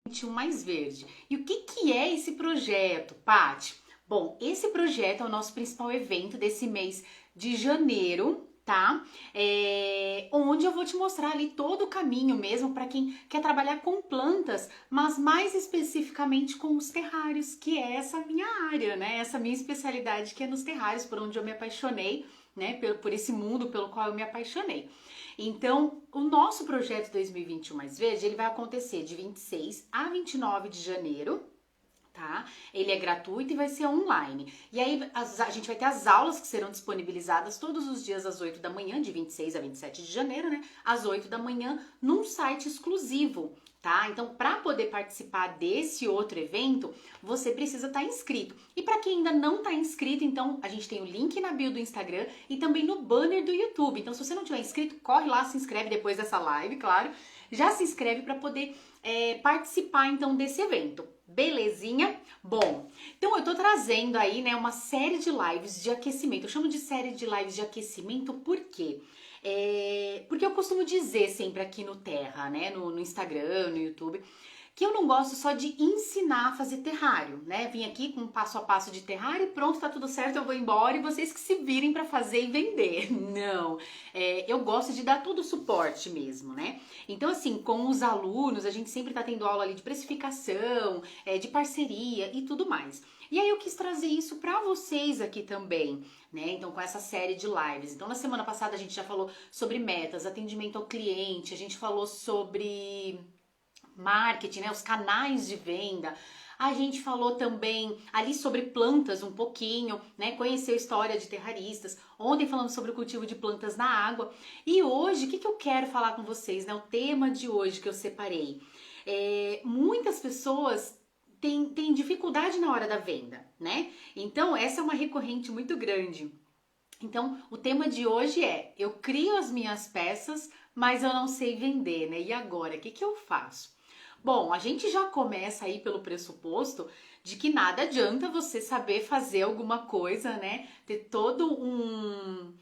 21 Mais Verde. E o que é esse projeto, Paty? Bom, esse projeto é o nosso principal evento desse mês de janeiro, tá? Onde eu vou te mostrar ali todo o caminho mesmo para quem quer trabalhar com plantas, mas mais especificamente com os terrários, que é essa minha área, né? Essa minha especialidade que é nos terrários, por onde eu me apaixonei, né? Por esse mundo pelo qual eu me apaixonei. Então, o nosso projeto 2021 Mais Verde, ele vai acontecer de 26 a 29 de janeiro, tá? Ele é gratuito e vai ser online. E aí a gente vai ter as aulas que serão disponibilizadas todos os dias às 8 da manhã, de 26 a 27 de janeiro, né? Às 8 da manhã, num site exclusivo. Tá? Então, para poder participar desse outro evento, você precisa estar inscrito. E para quem ainda não está inscrito, então a gente tem o link na bio do Instagram e também no banner do YouTube. Então, se você não tiver inscrito, corre lá, se inscreve depois dessa live, claro. Já se inscreve para poder participar então desse evento. Belezinha? Bom, então eu tô trazendo aí, né, uma série de lives de aquecimento. Eu chamo de série de lives de aquecimento por quê? Porque eu costumo dizer sempre aqui no Terra, né, no Instagram, no YouTube, que eu não gosto só de ensinar a fazer terrário, né? Vim aqui com um passo a passo de terrário e pronto, tá tudo certo, eu vou embora e vocês que se virem para fazer e vender. Não, eu gosto de dar todo o suporte mesmo, né? Então, assim, com os alunos, a gente sempre tá tendo aula ali de precificação, de parceria e tudo mais. E aí eu quis trazer isso para vocês aqui também, né? Então, com essa série de lives. Então, na semana passada a gente já falou sobre metas, atendimento ao cliente, a gente falou sobre marketing, né, os canais de venda. A gente falou também ali sobre plantas um pouquinho, né? Conheceu a história de terraristas. Ontem falamos sobre o cultivo de plantas na água. E hoje, o que eu quero falar com vocês, né? O tema de hoje que eu separei. Muitas pessoas têm dificuldade na hora da venda, né? Então, essa é uma recorrente muito grande. Então, o tema de hoje é: eu crio as minhas peças, mas eu não sei vender, né? E agora, o que eu faço? Bom, a gente já começa aí pelo pressuposto de que nada adianta você saber fazer alguma coisa, né? Ter todo um.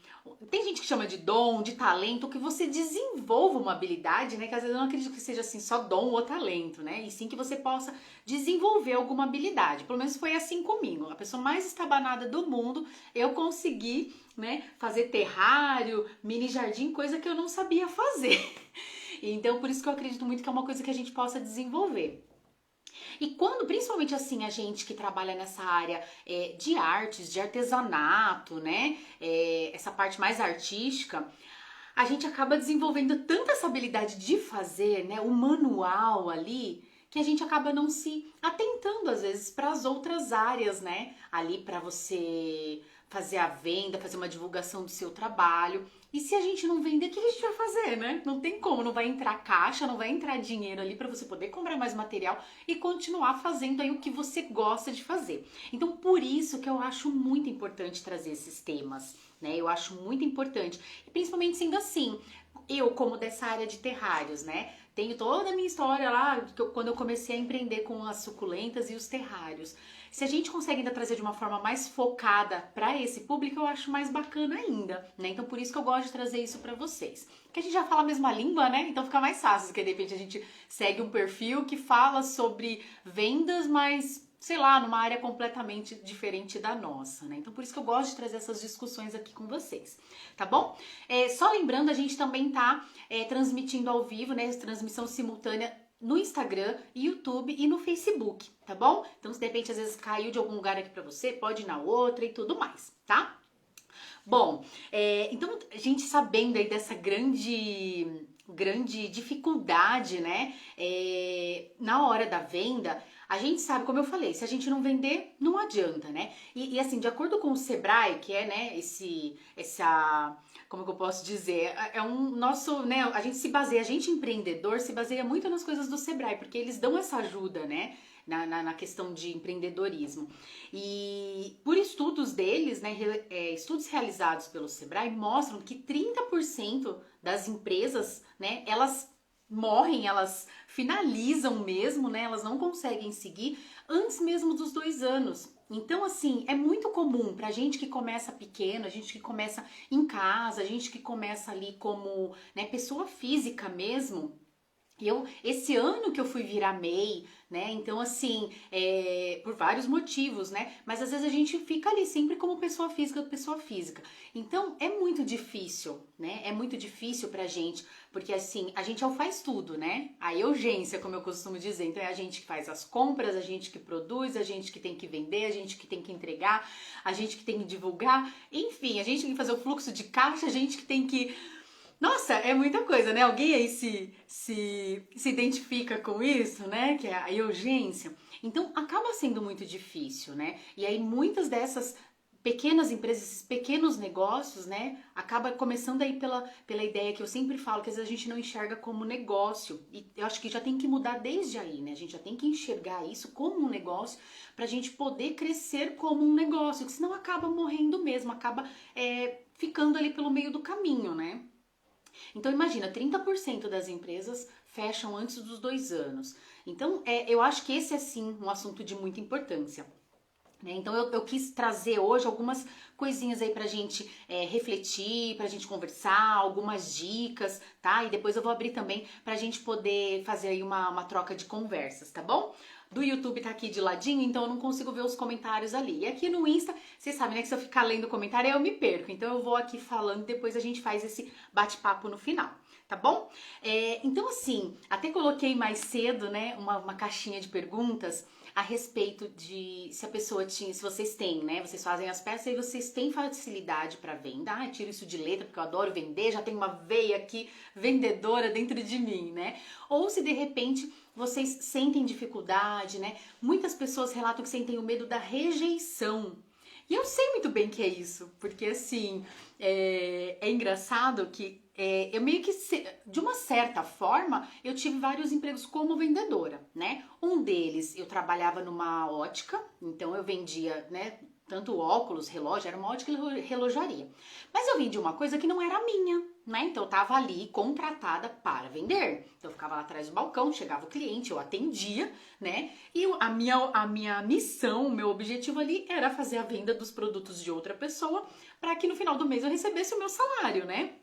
Tem gente que chama de dom, de talento, que você desenvolva uma habilidade, né? Que às vezes eu não acredito que seja assim só dom ou talento, né? E sim que você possa desenvolver alguma habilidade. Pelo menos foi assim comigo. A pessoa mais estabanada do mundo, eu consegui, né, fazer terrário, mini jardim, coisa que eu não sabia fazer. Então, por isso que eu acredito muito que é uma coisa que a gente possa desenvolver. E quando, principalmente assim, a gente que trabalha nessa área de artes, de artesanato, né? Essa parte mais artística, a gente acaba desenvolvendo tanta essa habilidade de fazer, né? O manual ali, que a gente acaba não se atentando às vezes para as outras áreas, né? Ali para você fazer a venda, fazer uma divulgação do seu trabalho. E se a gente não vender, o que a gente vai fazer, né? Não tem como, não vai entrar caixa, não vai entrar dinheiro ali para você poder comprar mais material e continuar fazendo aí o que você gosta de fazer. Então, por isso que eu acho muito importante trazer esses temas, né? Eu acho muito importante, e principalmente sendo assim, eu como dessa área de terrários, né? Tenho toda a minha história lá, quando eu comecei a empreender com as suculentas e os terrários. Se a gente consegue ainda trazer de uma forma mais focada para esse público, eu acho mais bacana ainda, né? Então por isso que eu gosto de trazer isso para vocês. Porque a gente já fala a mesma língua, né? Então fica mais fácil, porque de repente a gente segue um perfil que fala sobre vendas, mas sei lá, numa área completamente diferente da nossa, né? Então por isso que eu gosto de trazer essas discussões aqui com vocês, tá bom? Só lembrando, a gente também tá transmitindo ao vivo, né? Transmissão simultânea no Instagram, YouTube e no Facebook, tá bom? Então, se de repente às vezes caiu de algum lugar aqui pra você, pode ir na outra e tudo mais, tá? Bom, então a gente sabendo aí dessa grande dificuldade, né, na hora da venda, a gente sabe, como eu falei, se a gente não vender, não adianta, né? E assim, de acordo com o Sebrae, que é, né, como que eu posso dizer, é um nosso, né, a gente empreendedor se baseia muito nas coisas do Sebrae, porque eles dão essa ajuda, né, na questão de empreendedorismo. E por estudos deles, né, estudos realizados pelo Sebrae mostram que 30% das empresas, né, elas morrem, elas finalizam mesmo, né, elas não conseguem seguir antes mesmo dos 2 anos. Então, assim, é muito comum pra gente que começa pequeno, a gente que começa em casa, a gente que começa ali como, né, pessoa física mesmo, Esse ano que eu fui virar MEI, né? Então, assim, por vários motivos, né? Mas às vezes a gente fica ali sempre como pessoa física, pessoa física. Então, é muito difícil, né? É muito difícil pra gente, porque assim, a gente é o faz tudo, né? A urgência, como eu costumo dizer. Então, é a gente que faz as compras, a gente que produz, a gente que tem que vender, a gente que tem que entregar, a gente que tem que divulgar, enfim, a gente tem que fazer o fluxo de caixa, a gente que tem que nossa, é muita coisa, né? Alguém aí se identifica com isso, né? Que é a urgência. Então, acaba sendo muito difícil, né? E aí, muitas dessas pequenas empresas, esses pequenos negócios, né? Acaba começando aí pela ideia que eu sempre falo, que às vezes a gente não enxerga como negócio. E eu acho que já tem que mudar desde aí, né? A gente já tem que enxergar isso como um negócio pra gente poder crescer como um negócio, que senão acaba morrendo mesmo, acaba ficando ali pelo meio do caminho, né? Então imagina, 30% das empresas fecham antes dos 2 anos. Então eu acho que esse é sim um assunto de muita importância. Né? Então eu quis trazer hoje algumas coisinhas aí pra gente refletir, pra gente conversar, algumas dicas, tá? E depois eu vou abrir também pra gente poder fazer aí uma troca de conversas, tá bom? Do YouTube tá aqui de ladinho, então eu não consigo ver os comentários ali. E aqui no Insta, vocês sabem, né, que se eu ficar lendo comentário eu me perco. Então eu vou aqui falando e depois a gente faz esse bate-papo no final, tá bom? Então assim, até coloquei mais cedo, né, uma caixinha de perguntas a respeito de se a pessoa tinha, se vocês têm, né? Vocês fazem as peças e vocês têm facilidade para venda. Ah, tiro isso de letra porque eu adoro vender, já tem uma veia aqui vendedora dentro de mim, né? Ou se de repente vocês sentem dificuldade, né? Muitas pessoas relatam que sentem o medo da rejeição. E eu sei muito bem que é isso, porque assim, é engraçado que eu meio que, de uma certa forma, eu tive vários empregos como vendedora, né? Um deles, eu trabalhava numa ótica, então eu vendia, né? Tanto óculos, relógio, era uma ótica e relojaria. Mas eu vendia uma coisa que não era minha, né? Então eu tava ali contratada para vender. Então eu ficava lá atrás do balcão, chegava o cliente, eu atendia, né? E a minha missão, o meu objetivo ali era fazer a venda dos produtos de outra pessoa para que no final do mês eu recebesse o meu salário, né?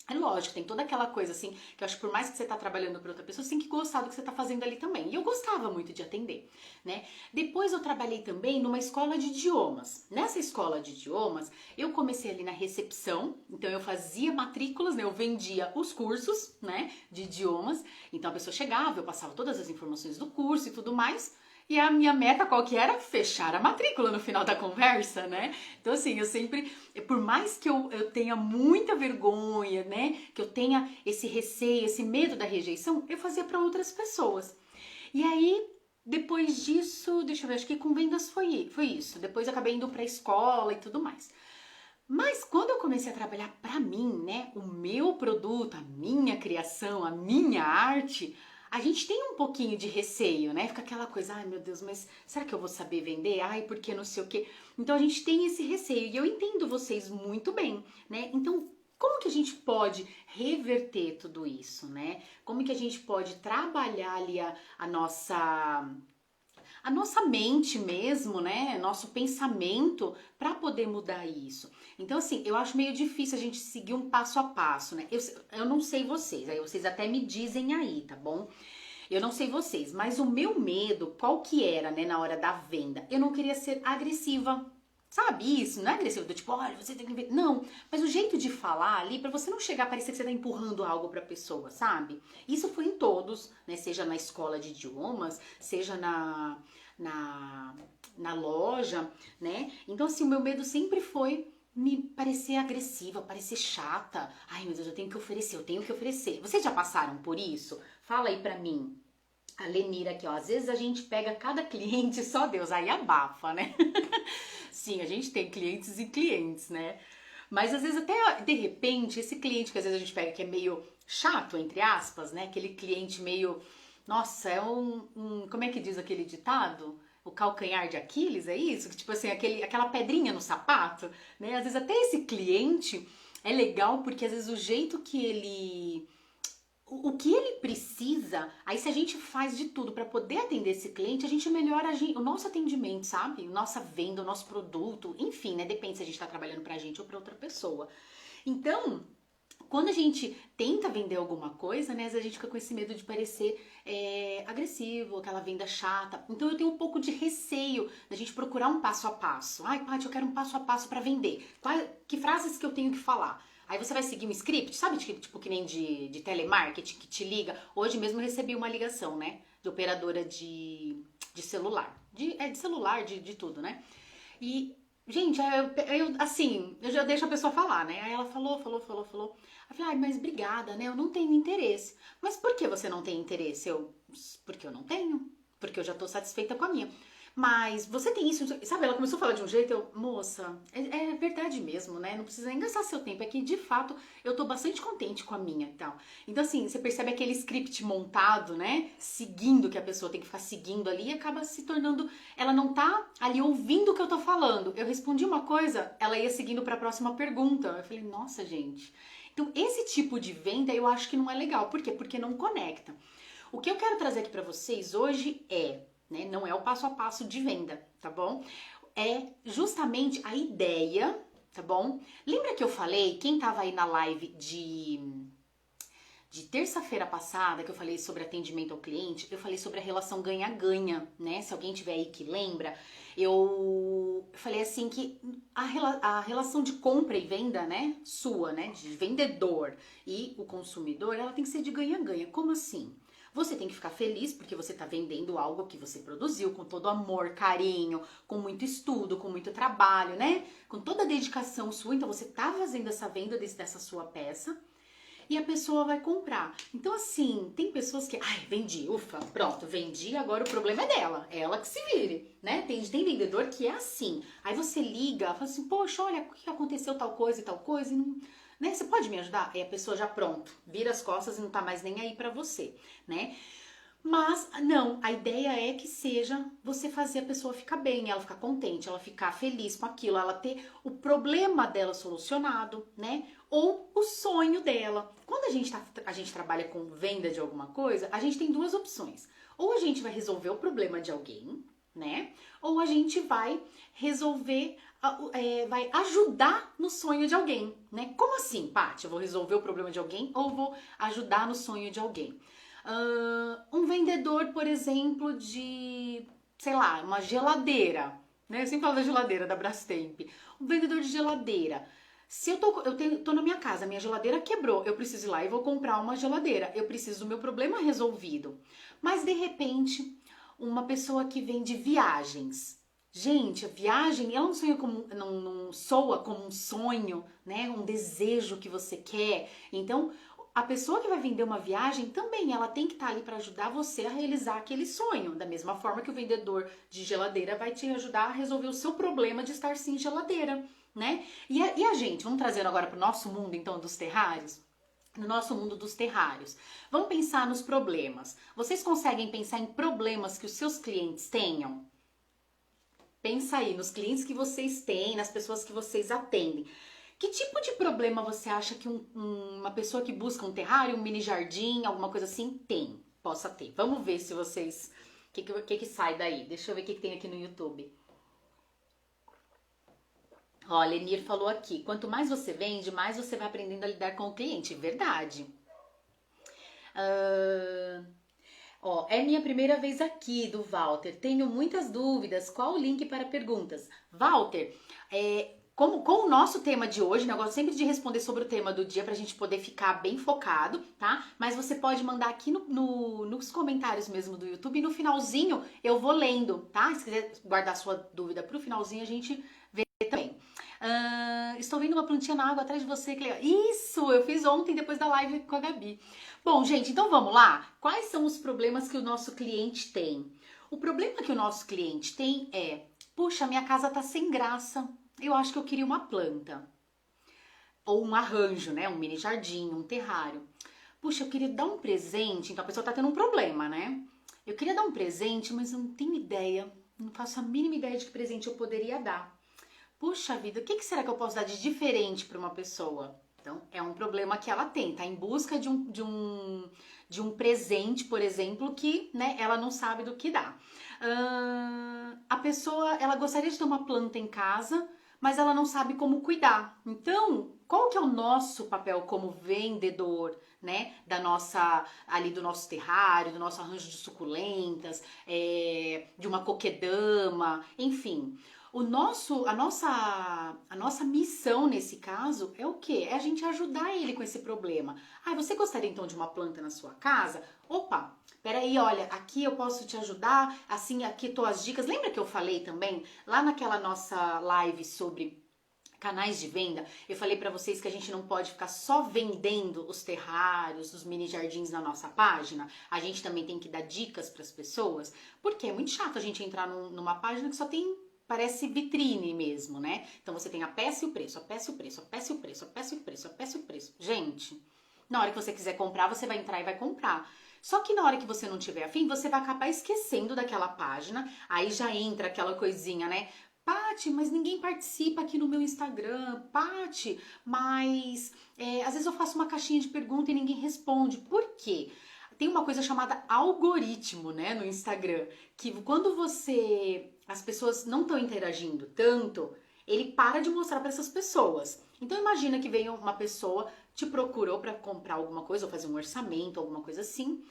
É lógico, tem toda aquela coisa assim, que eu acho que por mais que você tá trabalhando para outra pessoa, você tem que gostar do que você tá fazendo ali também. E eu gostava muito de atender, né? Depois eu trabalhei também numa escola de idiomas. Nessa escola de idiomas, eu comecei ali na recepção, então eu fazia matrículas, né? Eu vendia os cursos, né, de idiomas. Então a pessoa chegava, eu passava todas as informações do curso e tudo mais. E a minha meta qual que era? Fechar a matrícula no final da conversa, né? Então assim, eu sempre, por mais que eu tenha muita vergonha, né? Que eu tenha esse receio, esse medo da rejeição, eu fazia para outras pessoas. E aí, depois disso, deixa eu ver, acho que com vendas foi isso. Depois eu acabei indo pra escola e tudo mais. Mas quando eu comecei a trabalhar para mim, né, o meu produto, a minha criação, a minha arte, a gente tem um pouquinho de receio, né? Fica aquela coisa, ai meu Deus, mas será que eu vou saber vender? Ai, porque não sei o quê. Então a gente tem esse receio e eu entendo vocês muito bem, né? Então, como que a gente pode reverter tudo isso, né? Como que a gente pode trabalhar ali a nossa mente mesmo, né? Nosso pensamento para poder mudar isso. Então, assim, eu acho meio difícil a gente seguir um passo a passo, né? Eu não sei vocês, aí vocês até me dizem aí, tá bom? Eu não sei vocês, mas o meu medo, qual que era, né, na hora da venda? Eu não queria ser agressiva. Sabe isso? Não é agressivo, do tipo, olha, você tem que ver. Não, mas o jeito de falar ali, pra você não chegar a parecer que você tá empurrando algo pra pessoa, sabe? Isso foi em todos, né? Seja na escola de idiomas, seja na loja, né? Então, assim, o meu medo sempre foi me parecer agressiva, parecer chata. Ai, meu Deus, eu tenho que oferecer, eu tenho que oferecer. Vocês já passaram por isso? Fala aí pra mim. A Lenira aqui, ó. Às vezes a gente pega cada cliente, só Deus, aí abafa, né? Sim, a gente tem clientes e clientes, né? Mas às vezes até, de repente, esse cliente que às vezes a gente pega que é meio chato, entre aspas, né? Aquele cliente meio... Nossa, é como é que diz aquele ditado? O calcanhar de Aquiles, é isso? Que tipo assim, aquela pedrinha no sapato, né? Às vezes até esse cliente é legal porque às vezes o jeito que ele... O que ele precisa, aí se a gente faz de tudo para poder atender esse cliente, a gente melhora o nosso atendimento, sabe? Nossa venda, o nosso produto, enfim, né? Depende se a gente tá trabalhando pra gente ou pra outra pessoa. Então, Quando a gente tenta vender alguma coisa, né, às vezes a gente fica com esse medo de parecer agressivo, aquela venda chata. Então eu tenho um pouco de receio da gente procurar um passo a passo. Ai, Paty, eu quero um passo a passo para vender. Que frases que eu tenho que falar? Aí você vai seguir um script, sabe, tipo que nem de telemarketing, que te liga. Hoje mesmo eu recebi uma ligação, né, de operadora de celular. De celular, de tudo, né? E, gente, eu já deixo a pessoa falar, né? Aí ela falou. Eu falei, ai, mas obrigada, né? Eu não tenho interesse. Mas por que você não tem interesse? Porque eu não tenho. Porque eu já tô satisfeita com a minha. Mas você tem isso, sabe? Ela começou a falar de um jeito, moça, é verdade mesmo, né? Não precisa nem gastar seu tempo. É que, de fato, eu tô bastante contente com a minha e tal. Então, assim, você percebe aquele script montado, né? Seguindo, que a pessoa tem que ficar seguindo ali e acaba se tornando. Ela não tá ali ouvindo o que eu tô falando. Eu respondi uma coisa, ela ia seguindo pra próxima pergunta. Eu falei, nossa, gente. Então, esse tipo de venda eu acho que não é legal. Por quê? Porque não conecta. O que eu quero trazer aqui pra vocês hoje né, não é o passo a passo de venda, tá bom? É justamente a ideia, tá bom? Lembra que eu falei, quem tava aí na live de terça-feira passada, que eu falei sobre atendimento ao cliente, eu falei sobre a relação ganha-ganha, né? Se alguém tiver aí que lembra, eu falei assim que a relação de compra e venda, né, sua, né, de vendedor e o consumidor, ela tem que ser de ganha-ganha. Como assim? Você tem que ficar feliz porque você está vendendo algo que você produziu com todo amor, carinho, com muito estudo, com muito trabalho, né? Com toda a dedicação sua. Então você está fazendo essa venda dessa sua peça e a pessoa vai comprar. Então assim, tem pessoas que, ai, vendi, ufa, pronto, vendi, agora o problema é dela, é ela que se vire, né? Tem vendedor que é assim. Aí você liga, fala assim, poxa, olha, o que aconteceu tal coisa e tal coisa, e não... Né? Você pode me ajudar? Aí a pessoa já pronto, vira as costas e não tá mais nem aí pra você, né? Mas não, a ideia é que seja você fazer a pessoa ficar bem, ela ficar contente, ela ficar feliz com aquilo, ela ter o problema dela solucionado, né? Ou o sonho dela. Quando a gente trabalha com venda de alguma coisa, a gente tem duas opções. Ou a gente vai resolver o problema de alguém, né? Ou a gente vai resolver, vai ajudar no sonho de alguém, né? Como assim, Paty? Eu vou resolver o problema de alguém ou vou ajudar no sonho de alguém? Um vendedor, por exemplo, de, sei lá, uma geladeira, né? Eu sempre falo da geladeira, da Brastemp. Um vendedor de geladeira. Se tô na minha casa, minha geladeira quebrou, eu preciso ir lá e vou comprar uma geladeira. Eu preciso do meu problema resolvido. Mas, de repente, uma pessoa que vende viagens. Gente, a viagem, ela não soa como um sonho, né? Um desejo que você quer. Então, a pessoa que vai vender uma viagem também, ela tem que estar ali para ajudar você a realizar aquele sonho. Da mesma forma que o vendedor de geladeira vai te ajudar a resolver o seu problema de estar sem geladeira, né? E a gente, vamos trazendo agora para o nosso mundo, então, dos terrários? No nosso mundo dos terrários. Vamos pensar nos problemas. Vocês conseguem pensar em problemas que os seus clientes tenham? Pensa aí nos clientes que vocês têm, nas pessoas que vocês atendem. Que tipo de problema você acha que uma pessoa que busca um terrário, um mini jardim, alguma coisa assim, possa ter? Vamos ver se vocês... O que sai daí? Deixa eu ver o que tem aqui no YouTube. Ó, Lenir falou aqui, quanto mais você vende, mais você vai aprendendo a lidar com o cliente. Verdade. Ó, é minha primeira vez aqui, do Walter. Tenho muitas dúvidas. Qual o link para perguntas? Walter, com o nosso tema de hoje, né, eu gosto sempre de responder sobre o tema do dia pra gente poder ficar bem focado, tá? Mas você pode mandar aqui nos comentários mesmo do YouTube e no finalzinho eu vou lendo, tá? Se quiser guardar sua dúvida pro finalzinho, a gente vê também. Estou vendo uma plantinha na água atrás de você, que legal. Isso, eu fiz ontem depois da live com a Gabi. Bom, gente, então vamos lá? Quais são os problemas que o nosso cliente tem? O problema que o nosso cliente tem é, puxa, minha casa tá sem graça. Eu acho que eu queria uma planta. Ou um arranjo, né? Um mini jardim, um terrário. Puxa, eu queria dar um presente. Então a pessoa tá tendo um problema, né? Eu queria dar um presente, mas eu não tenho ideia. Não faço a mínima ideia de que presente eu poderia dar. Puxa vida, o que será que eu posso dar de diferente para uma pessoa? Então, é um problema que ela tem. Tá em busca de um presente, por exemplo, que, né, ela não sabe do que dá. A pessoa, ela gostaria de ter uma planta em casa, mas ela não sabe como cuidar. Então, qual que é o nosso papel como vendedor, né, ali do nosso terrário, do nosso arranjo de suculentas, de uma coquedama, enfim. A nossa missão nesse caso é o quê? É a gente ajudar ele com esse problema. Ah, você gostaria então de uma planta na sua casa? Opa, peraí, olha, aqui eu posso te ajudar, assim, aqui tô as dicas. Lembra que eu falei também, lá naquela nossa live sobre canais de venda, eu falei pra vocês que a gente não pode ficar só vendendo os terrários, os mini jardins na nossa página. A gente também tem que dar dicas para as pessoas, porque é muito chato a gente entrar numa página que só tem, parece vitrine mesmo, né? Então você tem a peça e o preço, a peça e o preço, a peça e o preço, a peça e o preço, a peça e o preço. Gente, na hora que você quiser comprar, você vai entrar e vai comprar. Só que na hora que você não tiver afim, você vai acabar esquecendo daquela página, aí já entra aquela coisinha, né? Paty, mas ninguém participa aqui no meu Instagram. Paty, mas às vezes eu faço uma caixinha de pergunta e ninguém responde. Por quê? Tem uma coisa chamada algoritmo, né, no Instagram, que quando as pessoas não estão interagindo tanto, ele para de mostrar para essas pessoas. Então imagina que veio uma pessoa, te procurou para comprar alguma coisa, ou fazer um orçamento, alguma coisa assim.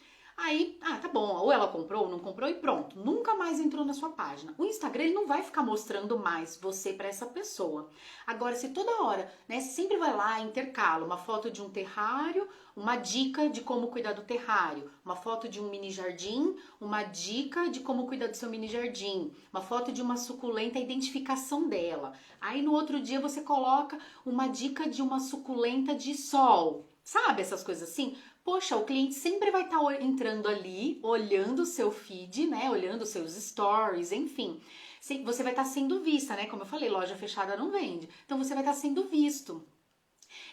Aí, tá bom, ou ela comprou ou não comprou e pronto, nunca mais entrou na sua página. O Instagram ele não vai ficar mostrando mais você para essa pessoa. Agora, se toda hora, né, você sempre vai lá, intercala uma foto de um terrário, uma dica de como cuidar do terrário, uma foto de um mini jardim, uma dica de como cuidar do seu mini jardim, uma foto de uma suculenta, a identificação dela. Aí no outro dia você coloca uma dica de uma suculenta de sol. Sabe essas coisas assim? Poxa, o cliente sempre vai estar entrando ali, olhando o seu feed, né? Olhando os seus stories, enfim. Você vai estar sendo vista, né? Como eu falei, loja fechada não vende. Então você vai estar sendo visto.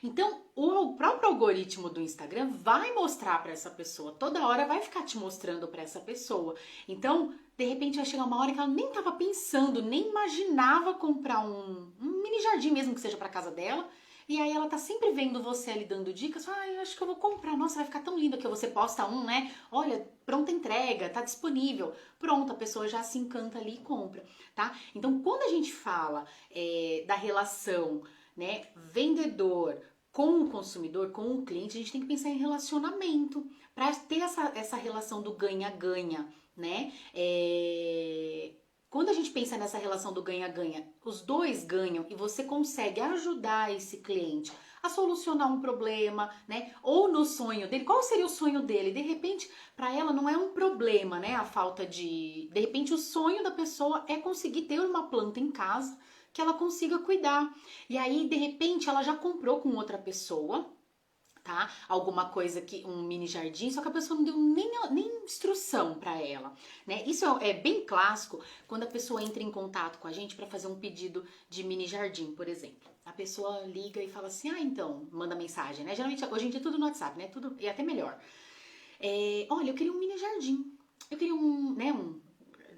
Então, o próprio algoritmo do Instagram vai mostrar para essa pessoa, toda hora vai ficar te mostrando para essa pessoa. Então, de repente vai chegar uma hora que ela nem estava pensando, nem imaginava comprar um mini jardim mesmo que seja para casa dela. E aí ela tá sempre vendo você ali dando dicas, eu acho que eu vou comprar, nossa, vai ficar tão lindo que você posta um, né? Olha, pronta entrega, tá disponível. Pronto, a pessoa já se encanta ali e compra, tá? Então, quando a gente fala da relação, né, vendedor com o consumidor, com o cliente, a gente tem que pensar em relacionamento, para ter essa relação do ganha-ganha, né? Quando a gente pensa nessa relação do ganha-ganha, os dois ganham e você consegue ajudar esse cliente a solucionar um problema, né? Ou no sonho dele, qual seria o sonho dele? De repente, para ela não é um problema, né? A falta de repente, o sonho da pessoa é conseguir ter uma planta em casa que ela consiga cuidar. E aí, de repente, ela já comprou com outra pessoa, tá? Alguma coisa que um mini jardim, só que a pessoa não deu nem instrução para ela, né? Isso é bem clássico quando a pessoa entra em contato com a gente para fazer um pedido de mini jardim, por exemplo. A pessoa liga e fala assim: então, manda mensagem, né? Geralmente hoje em dia é tudo no WhatsApp, né? Tudo e até melhor. Olha, eu queria um mini jardim. Eu queria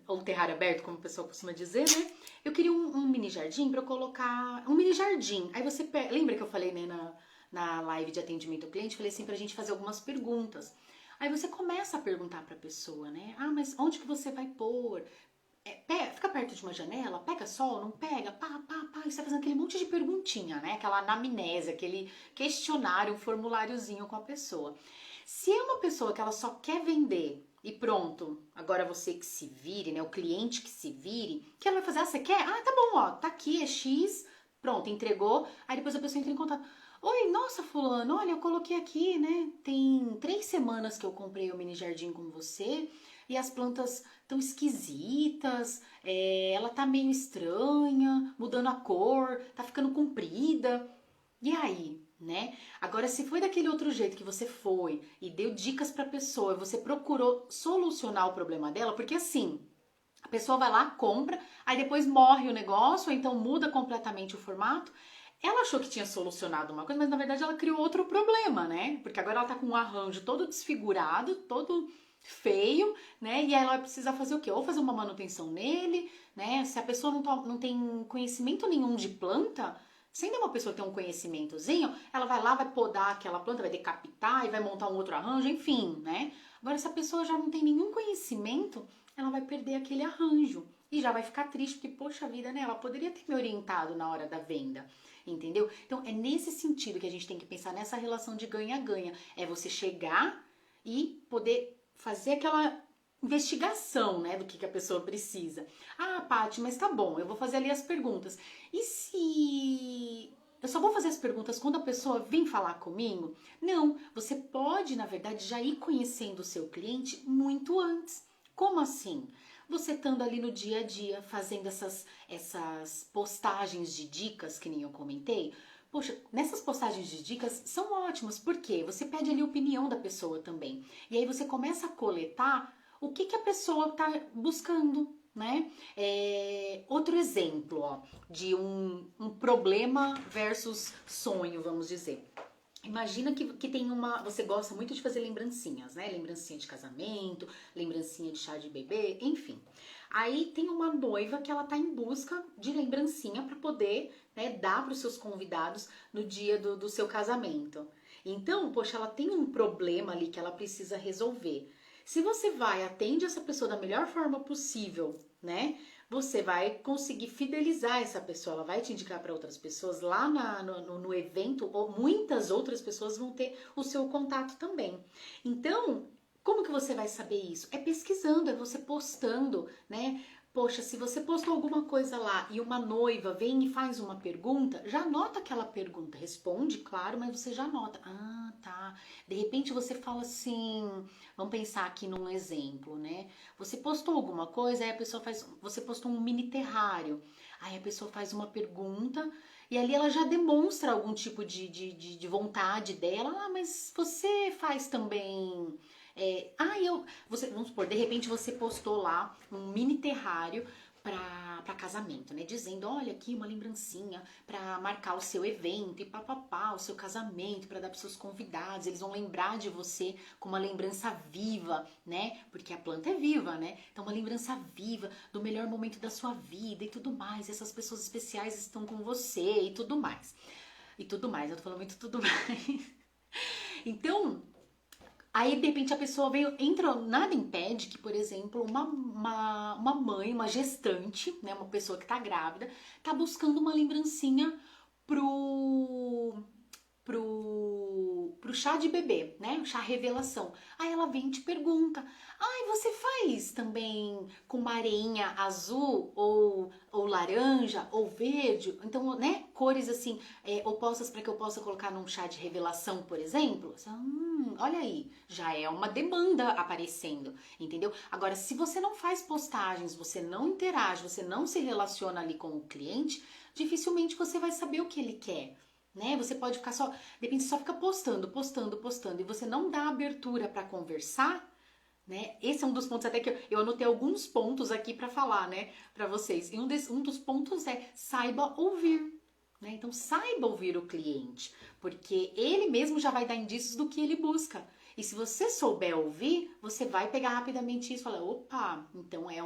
ou terrário aberto, como o pessoal costuma dizer, né? Eu queria um mini jardim para eu colocar um mini jardim. Aí você lembra que eu falei, né, na live de atendimento ao cliente, falei assim pra gente fazer algumas perguntas. Aí você começa a perguntar pra pessoa, né? Mas onde que você vai pôr? Fica perto de uma janela? Pega sol? Não pega? Pá. E você vai fazendo aquele monte de perguntinha, né? Aquela anamnese, aquele questionário, um formuláriozinho com a pessoa. Se é uma pessoa que ela só quer vender e pronto, agora você que se vire, né? O cliente que se vire, que ela vai fazer? Você quer? Tá bom, ó, tá aqui, é X, pronto, entregou. Aí depois a pessoa entra em contato. Oi, nossa fulano, olha, eu coloquei aqui, né, tem 3 semanas que eu comprei o mini jardim com você e as plantas tão esquisitas, ela tá meio estranha, mudando a cor, tá ficando comprida. E aí, né? Agora, se foi daquele outro jeito que você foi e deu dicas pra pessoa, você procurou solucionar o problema dela, porque assim, a pessoa vai lá, compra, aí depois morre o negócio, ou então muda completamente o formato. Ela achou que tinha solucionado uma coisa, mas na verdade ela criou outro problema, né? Porque agora ela tá com um arranjo todo desfigurado, todo feio, né? E aí ela vai precisar fazer o quê? Ou fazer uma manutenção nele, né? Se a pessoa não tem conhecimento nenhum de planta, sendo uma pessoa que tem um conhecimentozinho, ela vai lá, vai podar aquela planta, vai decapitar e vai montar um outro arranjo, enfim, né? Agora, se a pessoa já não tem nenhum conhecimento, ela vai perder aquele arranjo. E já vai ficar triste, porque, poxa vida, né? Ela poderia ter me orientado na hora da venda, entendeu? Então, é nesse sentido que a gente tem que pensar nessa relação de ganha-ganha. É você chegar e poder fazer aquela investigação, né, do que a pessoa precisa. Ah, Paty, mas tá bom, eu vou fazer ali as perguntas. E se eu só vou fazer as perguntas quando a pessoa vem falar comigo? Não, você pode, na verdade, já ir conhecendo o seu cliente muito antes. Como assim? Você estando ali no dia a dia, fazendo essas postagens de dicas, que nem eu comentei. Poxa, nessas postagens de dicas são ótimas, porque você pede ali a opinião da pessoa também. E aí você começa a coletar o que a pessoa está buscando, né? Outro exemplo, ó, de um problema versus sonho, vamos dizer. Imagina que tem você gosta muito de fazer lembrancinhas, né? Lembrancinha de casamento, lembrancinha de chá de bebê, enfim. Aí tem uma noiva que ela tá em busca de lembrancinha para poder, né, dar para os seus convidados no dia do seu casamento. Então, poxa, ela tem um problema ali que ela precisa resolver. Se você vai, atende essa pessoa da melhor forma possível, né? Você vai conseguir fidelizar essa pessoa, ela vai te indicar para outras pessoas lá no evento, ou muitas outras pessoas vão ter o seu contato também. Então, como que você vai saber isso? É pesquisando, é você postando, né? Poxa, se você postou alguma coisa lá e uma noiva vem e faz uma pergunta, já anota aquela pergunta. Responde, claro, mas você já anota. Ah, tá. De repente você fala assim, vamos pensar aqui num exemplo, né? Você postou alguma coisa, aí a pessoa faz, você postou um mini terrário. Aí a pessoa faz uma pergunta e ali ela já demonstra algum tipo de vontade dela. Ah, mas você faz também vamos supor, de repente você postou lá um mini terrário para casamento, né? Dizendo, olha aqui uma lembrancinha para marcar o seu evento e papapá, o seu casamento, para dar para seus convidados, eles vão lembrar de você com uma lembrança viva, né? Porque a planta é viva, né? Então uma lembrança viva do melhor momento da sua vida e tudo mais. Essas pessoas especiais estão com você e tudo mais. E tudo mais, eu tô falando muito tudo mais. Então, aí, de repente, a pessoa veio, entra, nada impede que, por exemplo, uma mãe, uma gestante, né, uma pessoa que tá grávida, tá buscando uma lembrancinha pro, pro chá de bebê, né, o chá revelação. Aí ela vem e te pergunta, ai, você faz também com uma areinha azul ou laranja ou verde? Então, né, cores assim, opostas para que eu possa colocar num chá de revelação, por exemplo? Olha aí, já é uma demanda aparecendo, entendeu? Agora, se você não faz postagens, você não interage, você não se relaciona ali com o cliente, dificilmente você vai saber o que ele quer, né? Você pode ficar só, de repente, só fica postando, e você não dá abertura para conversar, né? Esse é um dos pontos até que eu anotei alguns pontos aqui para falar, né, para vocês. E um dos pontos é saiba ouvir. Né? Então saiba ouvir o cliente, porque ele mesmo já vai dar indícios do que ele busca. E se você souber ouvir, você vai pegar rapidamente isso e falar, opa, então é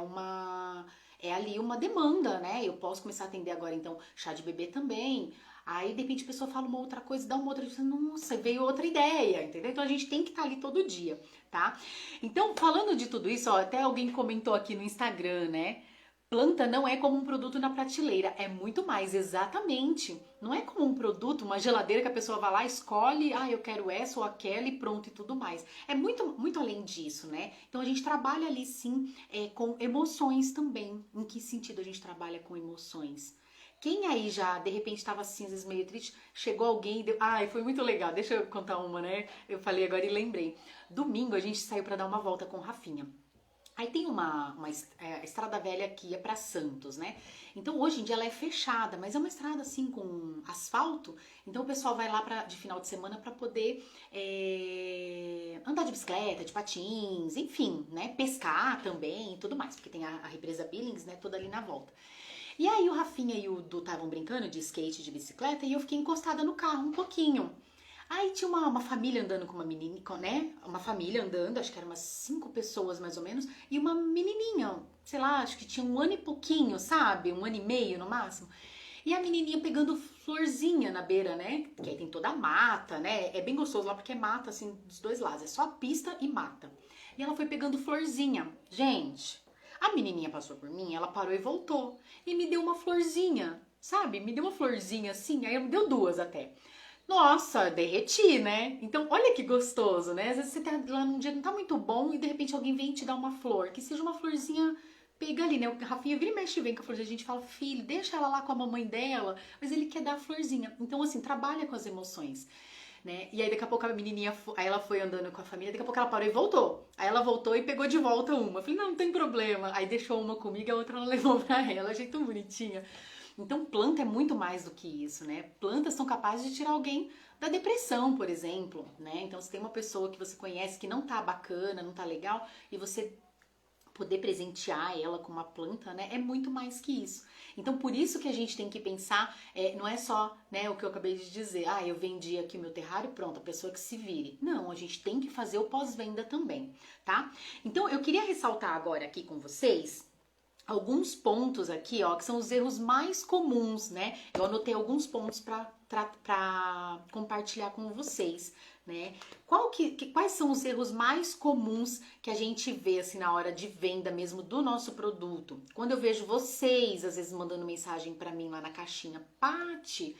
ali uma demanda, né? Eu posso começar a atender agora então chá de bebê também. Aí de repente a pessoa fala uma outra coisa, dá uma outra, nossa, veio outra ideia, entendeu? Então a gente tem que estar ali todo dia, tá? Então, falando de tudo isso, ó, até alguém comentou aqui no Instagram, né? Planta não é como um produto na prateleira, é muito mais, exatamente. Não é como um produto, uma geladeira que a pessoa vai lá, escolhe, eu quero essa ou aquela e pronto e tudo mais. É muito, muito além disso, né? Então a gente trabalha ali sim com emoções também. Em que sentido a gente trabalha com emoções? Quem aí já, de repente, estava assim, às vezes meio triste, chegou alguém e deu... Ai, foi muito legal, deixa eu contar uma, né? Eu falei agora e lembrei. Domingo a gente saiu para dar uma volta com o Rafinha. Aí tem a estrada velha que ia para Santos, né? Então hoje em dia ela é fechada, mas é uma estrada assim com asfalto. Então o pessoal vai lá de final de semana para poder andar de bicicleta, de patins, enfim, né? Pescar também e tudo mais, porque tem a represa Billings, né? Toda ali na volta. E aí o Rafinha e o Du estavam brincando de skate, de bicicleta, e eu fiquei encostada no carro um pouquinho. Aí tinha uma família andando com uma menina, né? Uma família andando, acho que eram umas 5 pessoas mais ou menos, e uma menininha, sei lá, acho que tinha 1 ano e pouquinho, sabe? 1 ano e meio no máximo. E a menininha pegando florzinha na beira, né? Que aí tem toda a mata, né? É bem gostoso lá porque é mata, assim, dos dois lados. É só pista e mata. E ela foi pegando florzinha. Gente, A menininha passou por mim, ela parou e voltou. E me deu uma florzinha, sabe? Me deu uma florzinha assim, aí me deu duas até. Nossa, derreti, né? Então, olha que gostoso, né? Às vezes você tá lá num dia que não tá muito bom e de repente alguém vem te dar uma flor, que seja uma florzinha, pega ali, né? O Rafinha vira e mexe e vem com a florzinha. A gente fala, filho, deixa ela lá com a mamãe dela, mas ele quer dar a florzinha. Então, assim, trabalha com as emoções, né? E aí daqui a pouco a menininha, aí ela foi andando com a família, daqui a pouco ela parou e voltou. Aí ela voltou e pegou de volta uma. Eu falei, não, não tem problema. Aí deixou uma comigo e a outra ela levou pra ela. Achei tão bonitinha. Então, planta é muito mais do que isso, né? Plantas são capazes de tirar alguém da depressão, por exemplo, né? Então, se tem uma pessoa que você conhece que não tá bacana, não tá legal, e você poder presentear ela com uma planta, né? É muito mais que isso. Então, por isso que a gente tem que pensar, não é só, né, o que eu acabei de dizer, eu vendi aqui o meu terrário, pronto, a pessoa que se vire. Não, a gente tem que fazer o pós-venda também, tá? Então, eu queria ressaltar agora aqui com vocês alguns pontos aqui, ó, que são os erros mais comuns, né? Eu anotei alguns pontos para compartilhar com vocês, né? Quais são os erros mais comuns que a gente vê assim na hora de venda mesmo do nosso produto? Quando eu vejo vocês às vezes mandando mensagem para mim lá na caixinha, Paty,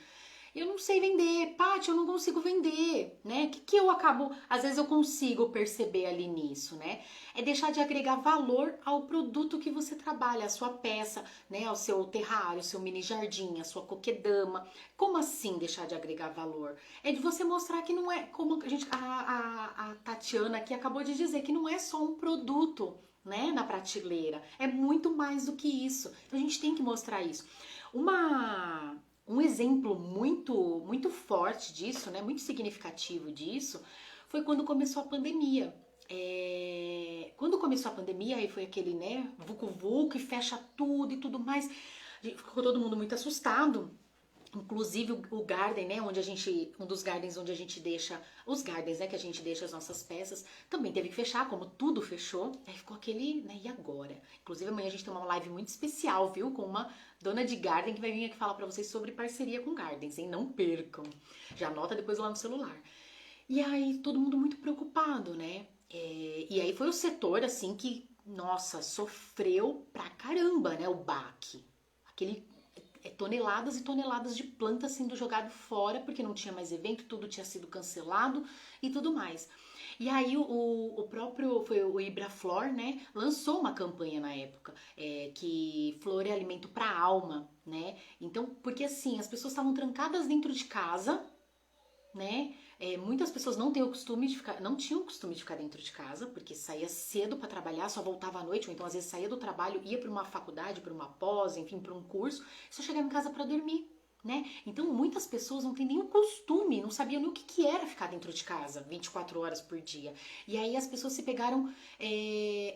eu não sei vender, Paty, eu não consigo vender, né? O que eu acabo, às vezes eu consigo perceber ali nisso, né? É deixar de agregar valor ao produto que você trabalha, a sua peça, né? Ao seu terrário, ao seu mini jardim, a sua coquedama. Como assim deixar de agregar valor? É de você mostrar que não é, como a Tatiana aqui acabou de dizer, que não é só um produto, né? Na prateleira. É muito mais do que isso. Então a gente tem que mostrar isso. Um exemplo muito forte disso, né, muito significativo disso, foi quando começou a pandemia. Quando começou a pandemia, aí foi aquele, né, vucu-vucu, e fecha tudo e tudo mais. Ficou todo mundo muito assustado. Inclusive o garden, né, um dos gardens onde a gente deixa, os gardens, né, que a gente deixa as nossas peças, também teve que fechar, como tudo fechou, aí ficou aquele, né, e agora? Inclusive amanhã a gente tem uma live muito especial, viu, com uma dona de garden que vai vir aqui falar pra vocês sobre parceria com gardens, hein, não percam, já anota depois lá no celular. E aí todo mundo muito preocupado, né, e aí foi o setor, assim, que, nossa, sofreu pra caramba, né, o baque, aquele toneladas e toneladas de plantas sendo jogado fora, porque não tinha mais evento, tudo tinha sido cancelado e tudo mais. E aí o próprio, foi o Ibraflor, né, lançou uma campanha na época, que flor é alimento para a alma, né? Então, porque assim, as pessoas estavam trancadas dentro de casa, né? Muitas pessoas não têm o costume de ficar, não tinham o costume de ficar dentro de casa, porque saía cedo para trabalhar, só voltava à noite, ou então às vezes saía do trabalho, ia para uma faculdade, para uma pós, enfim, para um curso, só chegava em casa para dormir, né? Então muitas pessoas não têm nem o costume, não sabiam nem o que era ficar dentro de casa 24 horas por dia. E aí as pessoas se pegaram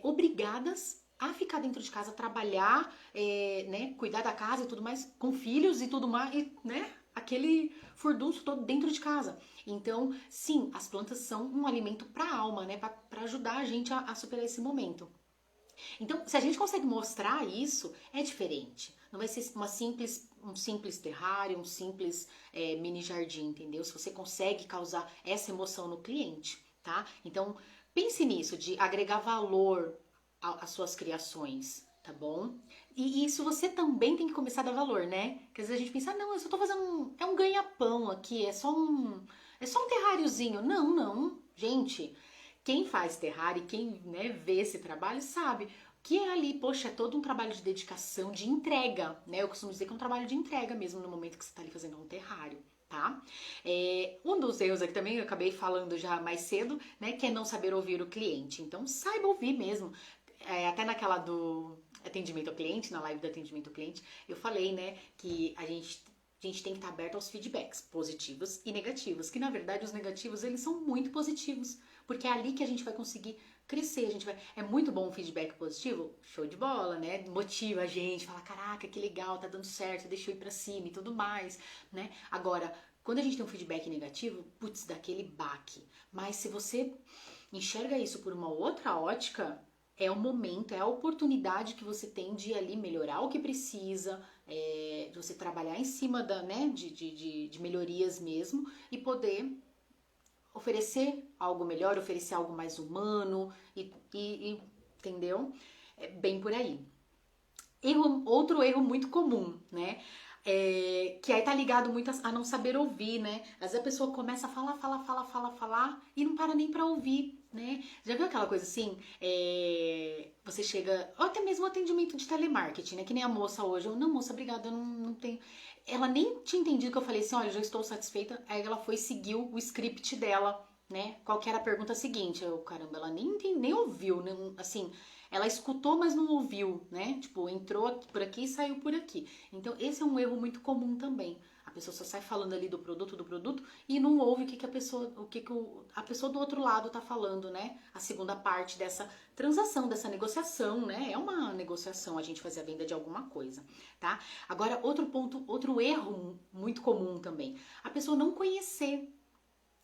obrigadas a ficar dentro de casa, trabalhar, né, cuidar da casa e tudo mais, com filhos e tudo mais, e, né, aquele furdunço todo dentro de casa. Então, sim, as plantas são um alimento para a alma, né, para ajudar a gente a superar esse momento. Então, se a gente consegue mostrar isso, é diferente. Não vai ser um simples terrário, um simples mini jardim, entendeu? Se você consegue causar essa emoção no cliente, tá? Então, pense nisso, de agregar valor às suas criações, tá bom? E isso você também tem que começar a dar valor, né? Porque às vezes a gente pensa, não, eu só tô fazendo é um ganha-pão aqui, é só um terráriozinho. Não, não, gente, quem faz terrário e quem, né, vê esse trabalho sabe que é ali, poxa, é todo um trabalho de dedicação, de entrega, né? Eu costumo dizer que é um trabalho de entrega mesmo no momento que você tá ali fazendo um terrário, tá? Um dos erros aqui também, eu acabei falando já mais cedo, né, que é não saber ouvir o cliente. Então, saiba ouvir mesmo. Até naquela do atendimento ao cliente, na live do atendimento ao cliente, eu falei, né, que a gente tem que estar aberto aos feedbacks positivos e negativos, que na verdade os negativos eles são muito positivos, porque é ali que a gente vai conseguir crescer, é muito bom um feedback positivo, show de bola, né, motiva a gente, fala, caraca, que legal, tá dando certo, deixa eu ir pra cima e tudo mais, né, agora, quando a gente tem um feedback negativo, putz, dá aquele baque, mas se você enxerga isso por uma outra ótica, é o momento, é a oportunidade que você tem de ali melhorar o que precisa, de você trabalhar em cima né, de melhorias mesmo e poder oferecer algo melhor, oferecer algo mais humano, entendeu? É bem por aí. Outro erro muito comum, né? Que aí tá ligado muito a não saber ouvir, né? Às vezes a pessoa começa a falar e não para nem pra ouvir, né? Já viu aquela coisa assim? Você chega, ou até mesmo atendimento de telemarketing, né? Que nem a moça hoje. Eu, não, moça, obrigada, eu não tenho. Ela nem tinha entendido que eu falei assim, olha, já estou satisfeita. Aí ela foi seguir o script dela, né? Qual que era a pergunta seguinte? Eu, caramba, ela nem ouviu, né? Assim, ela escutou, mas não ouviu, né? Tipo, entrou por aqui e saiu por aqui. Então, esse é um erro muito comum também. A pessoa só sai falando ali do produto e não ouve o que, que a pessoa, a pessoa do outro lado tá falando, né? A segunda parte dessa transação, dessa negociação, né? É uma negociação a gente fazer a venda de alguma coisa, tá? Agora, outro ponto, outro erro muito comum também. A pessoa não conhecer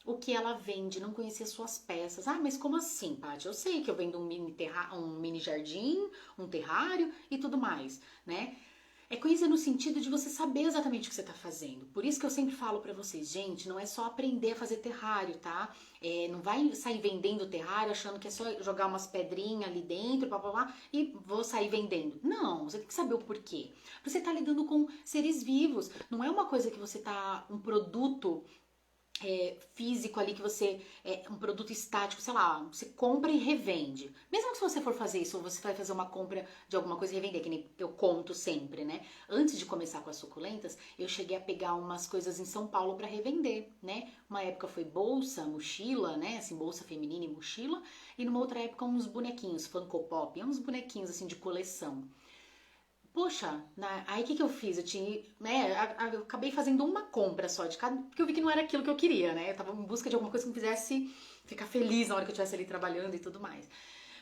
o que ela vende, não conhecer suas peças. Ah, mas como assim, Paty? Eu sei que eu vendo um mini jardim, um terrário e tudo mais, né? É conhecer no sentido de você saber exatamente o que você está fazendo. Por isso que eu sempre falo para vocês, gente, não é só aprender a fazer terrário, tá? Não vai sair vendendo terrário achando que é só jogar umas pedrinhas ali dentro, blá, e vou sair vendendo. Não, você tem que saber o porquê. Você está lidando com seres vivos. Não é uma coisa que você tá, um produto físico ali que você um produto estático, sei lá, você compra e revende. Mesmo que se você for fazer isso, você vai fazer uma compra de alguma coisa e revender, que nem eu conto sempre, né? Antes de começar com as suculentas, eu cheguei a pegar umas coisas em São Paulo para revender, né? Uma época foi bolsa, mochila, né? Assim, bolsa feminina e mochila, e numa outra época uns bonequinhos, Funko Pop, uns bonequinhos assim de coleção. Poxa, aí o que eu fiz? Eu tinha, né, eu acabei fazendo uma compra só de cada, porque eu vi que não era aquilo que eu queria, né? Eu tava em busca de alguma coisa que me fizesse ficar feliz na hora que eu estivesse ali trabalhando e tudo mais.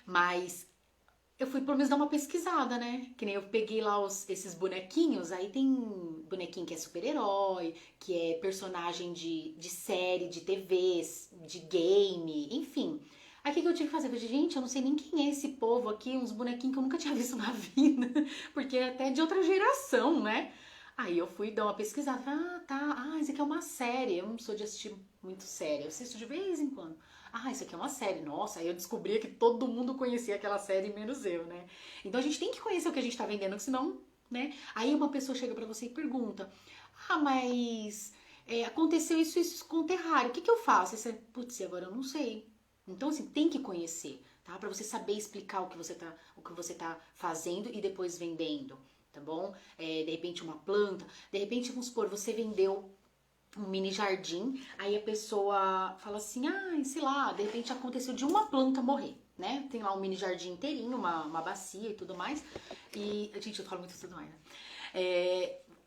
Mas eu fui pelo menos dar uma pesquisada, né? Que nem eu peguei lá esses bonequinhos, aí tem bonequinho que é super-herói, que é personagem de série, de TVs, de game, enfim. Aí o que eu tive que fazer? Eu falei, gente, eu não sei nem quem é esse povo aqui, uns bonequinhos que eu nunca tinha visto na vida, porque é até de outra geração, né? Aí eu fui dar uma pesquisada, tá, isso aqui é uma série, eu não sou de assistir muito série, eu assisto de vez em quando. Isso aqui é uma série, nossa, aí eu descobri que todo mundo conhecia aquela série, menos eu, né? Então a gente tem que conhecer o que a gente tá vendendo, senão, né? Aí uma pessoa chega pra você e pergunta, mas aconteceu isso com o terrário, o que eu faço? Aí você, putz, agora eu não sei. Então, assim, tem que conhecer, tá? Pra você saber explicar o que você tá fazendo e depois vendendo, tá bom? De repente uma planta, de repente, vamos supor, você vendeu um mini jardim, aí a pessoa fala assim, sei lá, de repente aconteceu de uma planta morrer, né? Tem lá um mini jardim inteirinho, uma bacia e tudo mais, e, gente, eu falo muito tudo mais, né?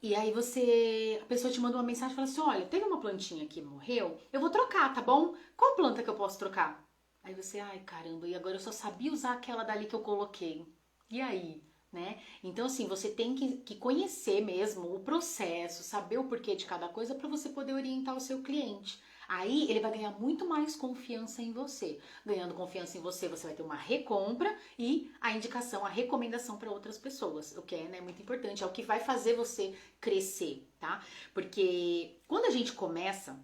E aí a pessoa te manda uma mensagem e fala assim, olha, teve uma plantinha que morreu, eu vou trocar, tá bom? Qual planta que eu posso trocar? Aí você, ai caramba, e agora eu só sabia usar aquela dali que eu coloquei. E aí? Né? Então, assim, você tem que conhecer mesmo o processo, saber o porquê de cada coisa para você poder orientar o seu cliente. Aí ele vai ganhar muito mais confiança em você. Ganhando confiança em você, você vai ter uma recompra e a indicação, a recomendação para outras pessoas, o que é, né, muito importante, é o que vai fazer você crescer, tá? Porque quando a gente começa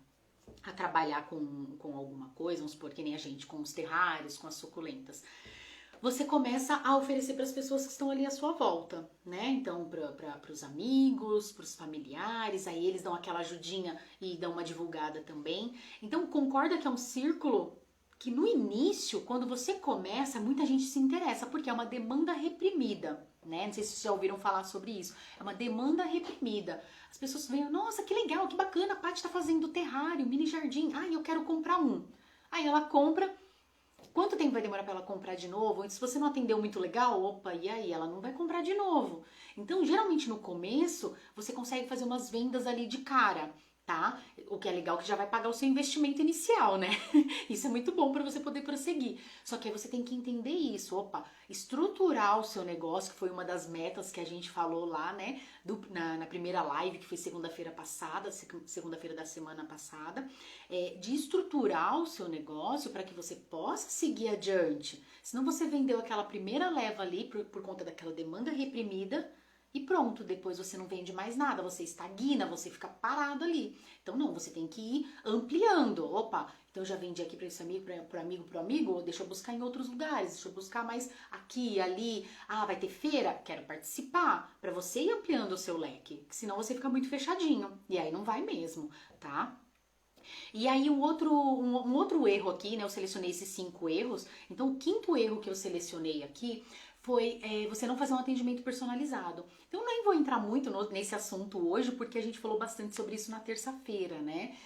a trabalhar com alguma coisa, vamos supor que nem a gente, com os terrários, com as suculentas, você começa a oferecer para as pessoas que estão ali à sua volta, né? Então, para os amigos, para os familiares, aí eles dão aquela ajudinha e dão uma divulgada também. Então, concorda que é um círculo que no início, quando você começa, muita gente se interessa, porque é uma demanda reprimida, né? Não sei se vocês já ouviram falar sobre isso. É uma demanda reprimida. As pessoas veem, nossa, que legal, que bacana, a Paty tá fazendo terrário, mini jardim. Eu quero comprar um. Aí ela compra. Quanto tempo vai demorar para ela comprar de novo? Se você não atendeu muito legal, opa, e aí? Ela não vai comprar de novo. Então, geralmente no começo, você consegue fazer umas vendas ali de cara, tá? O que é legal que já vai pagar o seu investimento inicial, né? Isso é muito bom para você poder prosseguir. Só que aí você tem que entender isso, opa, estruturar o seu negócio, que foi uma das metas que a gente falou lá, né? Na primeira live, que foi segunda-feira passada, segunda-feira da semana passada, de estruturar o seu negócio para que você possa seguir adiante. Senão você vendeu aquela primeira leva ali por conta daquela demanda reprimida e pronto, depois você não vende mais nada, você estagna, você fica parado ali. Então não, você tem que ir ampliando. Opa, então eu já vendi aqui para esse amigo, pro amigo, deixa eu buscar em outros lugares, deixa eu buscar mais aqui, ali. Ah, vai ter feira? Quero participar, para você ir ampliando o seu leque, senão você fica muito fechadinho, e aí não vai mesmo, tá? E aí um outro erro aqui, né? Eu selecionei esses 5 erros. Então o quinto erro que eu selecionei aqui foi você não fazer um atendimento personalizado. Então eu nem vou entrar muito nesse assunto hoje, porque a gente falou bastante sobre isso na terça-feira, né?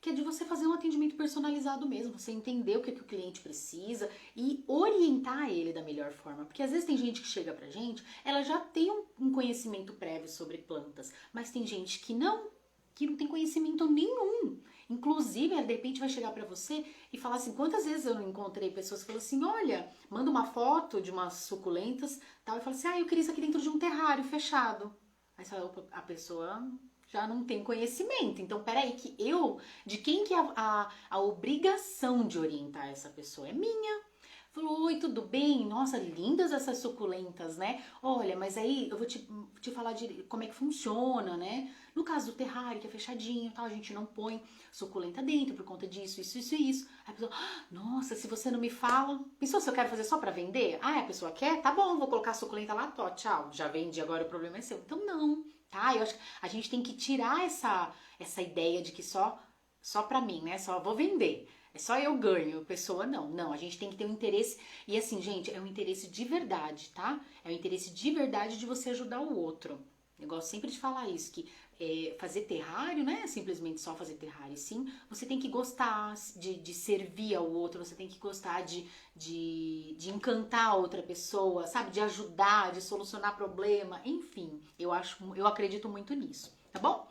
Que é de você fazer um atendimento personalizado mesmo, você entender o que o cliente precisa e orientar ele da melhor forma. Porque às vezes tem gente que chega pra gente, ela já tem um conhecimento prévio sobre plantas, mas tem gente que não tem conhecimento nenhum. Inclusive, ela de repente vai chegar pra você e falar assim, quantas vezes eu não encontrei pessoas que falam assim, olha, manda uma foto de umas suculentas, tal, e fala assim, eu queria isso aqui dentro de um terrário fechado. Aí você fala, opa, a pessoa já não tem conhecimento. Então, peraí, de quem que é a obrigação de orientar essa pessoa? É minha. Falou, oi, tudo bem? Nossa, lindas essas suculentas, né? Olha, mas aí eu vou te falar de como é que funciona, né? No caso do terrário, que é fechadinho, tal, a gente não põe suculenta dentro por conta disso, isso e isso. Aí a pessoa, nossa, se você não me fala... Pensou se eu quero fazer só pra vender? Ah, a pessoa quer? Tá bom, vou colocar a suculenta lá, tó, tchau. Já vendi, agora o problema é seu. Então não, tá? Eu acho que a gente tem que tirar essa ideia de que só pra mim, né? Só vou vender. É só eu ganho, pessoa não. Não, a gente tem que ter um interesse. E assim, gente, é um interesse de verdade, tá? É um interesse de verdade de você ajudar o outro. Eu gosto sempre de falar isso, que fazer terrário não é simplesmente só fazer terrário, sim. Você tem que gostar de servir ao outro, você tem que gostar de encantar a outra pessoa, sabe? De ajudar, de solucionar problema, enfim. Eu acredito muito nisso, tá bom?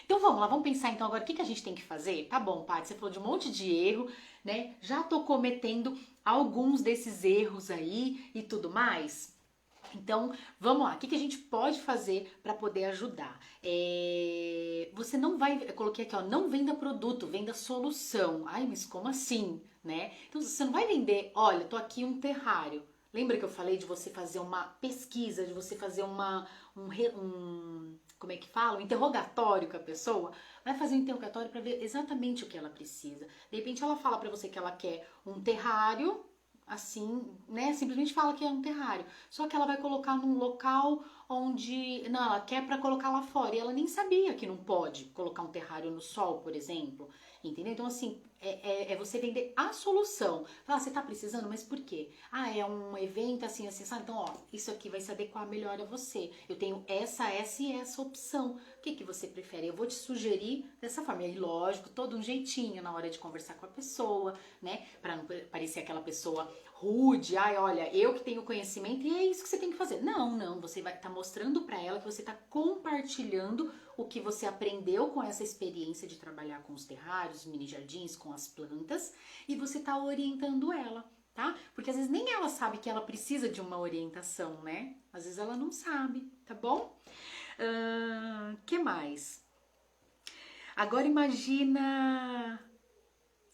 Então vamos lá, vamos pensar então agora o que a gente tem que fazer? Tá bom, Paty, você falou de um monte de erro, né? Já tô cometendo alguns desses erros aí e tudo mais. Então, vamos lá, o que a gente pode fazer para poder ajudar? Você não vai, eu coloquei aqui, ó, não venda produto, venda solução. Ai, mas como assim, né? Então, você não vai vender, olha, tô aqui um terrário. Lembra que eu falei de você fazer uma pesquisa, de você fazer como é que fala? Um interrogatório com a pessoa? Vai fazer um interrogatório para ver exatamente o que ela precisa. De repente, ela fala para você que ela quer um terrário, assim, né? Simplesmente fala que é um terrário. Só que ela vai colocar num local onde... Não, ela quer pra colocar lá fora. E ela nem sabia que não pode colocar um terrário no sol, por exemplo. Entendeu? Então, assim, é você vender a solução. Fala, você tá precisando, mas por quê? Ah, é um evento assim, assim, sabe? Então, ó, isso aqui vai se adequar melhor a você. Eu tenho essa e essa opção. O que que você prefere? Eu vou te sugerir dessa forma. E aí, lógico, todo um jeitinho na hora de conversar com a pessoa, né? Pra não parecer aquela pessoa rude, ai, olha, eu que tenho conhecimento e é isso que você tem que fazer. Não, não, você vai estar mostrando para ela que você está compartilhando o que você aprendeu com essa experiência de trabalhar com os terrários, mini jardins, com as plantas, e você está orientando ela, tá? Porque às vezes nem ela sabe que ela precisa de uma orientação, né? Às vezes ela não sabe, tá bom? Que mais? Agora imagina...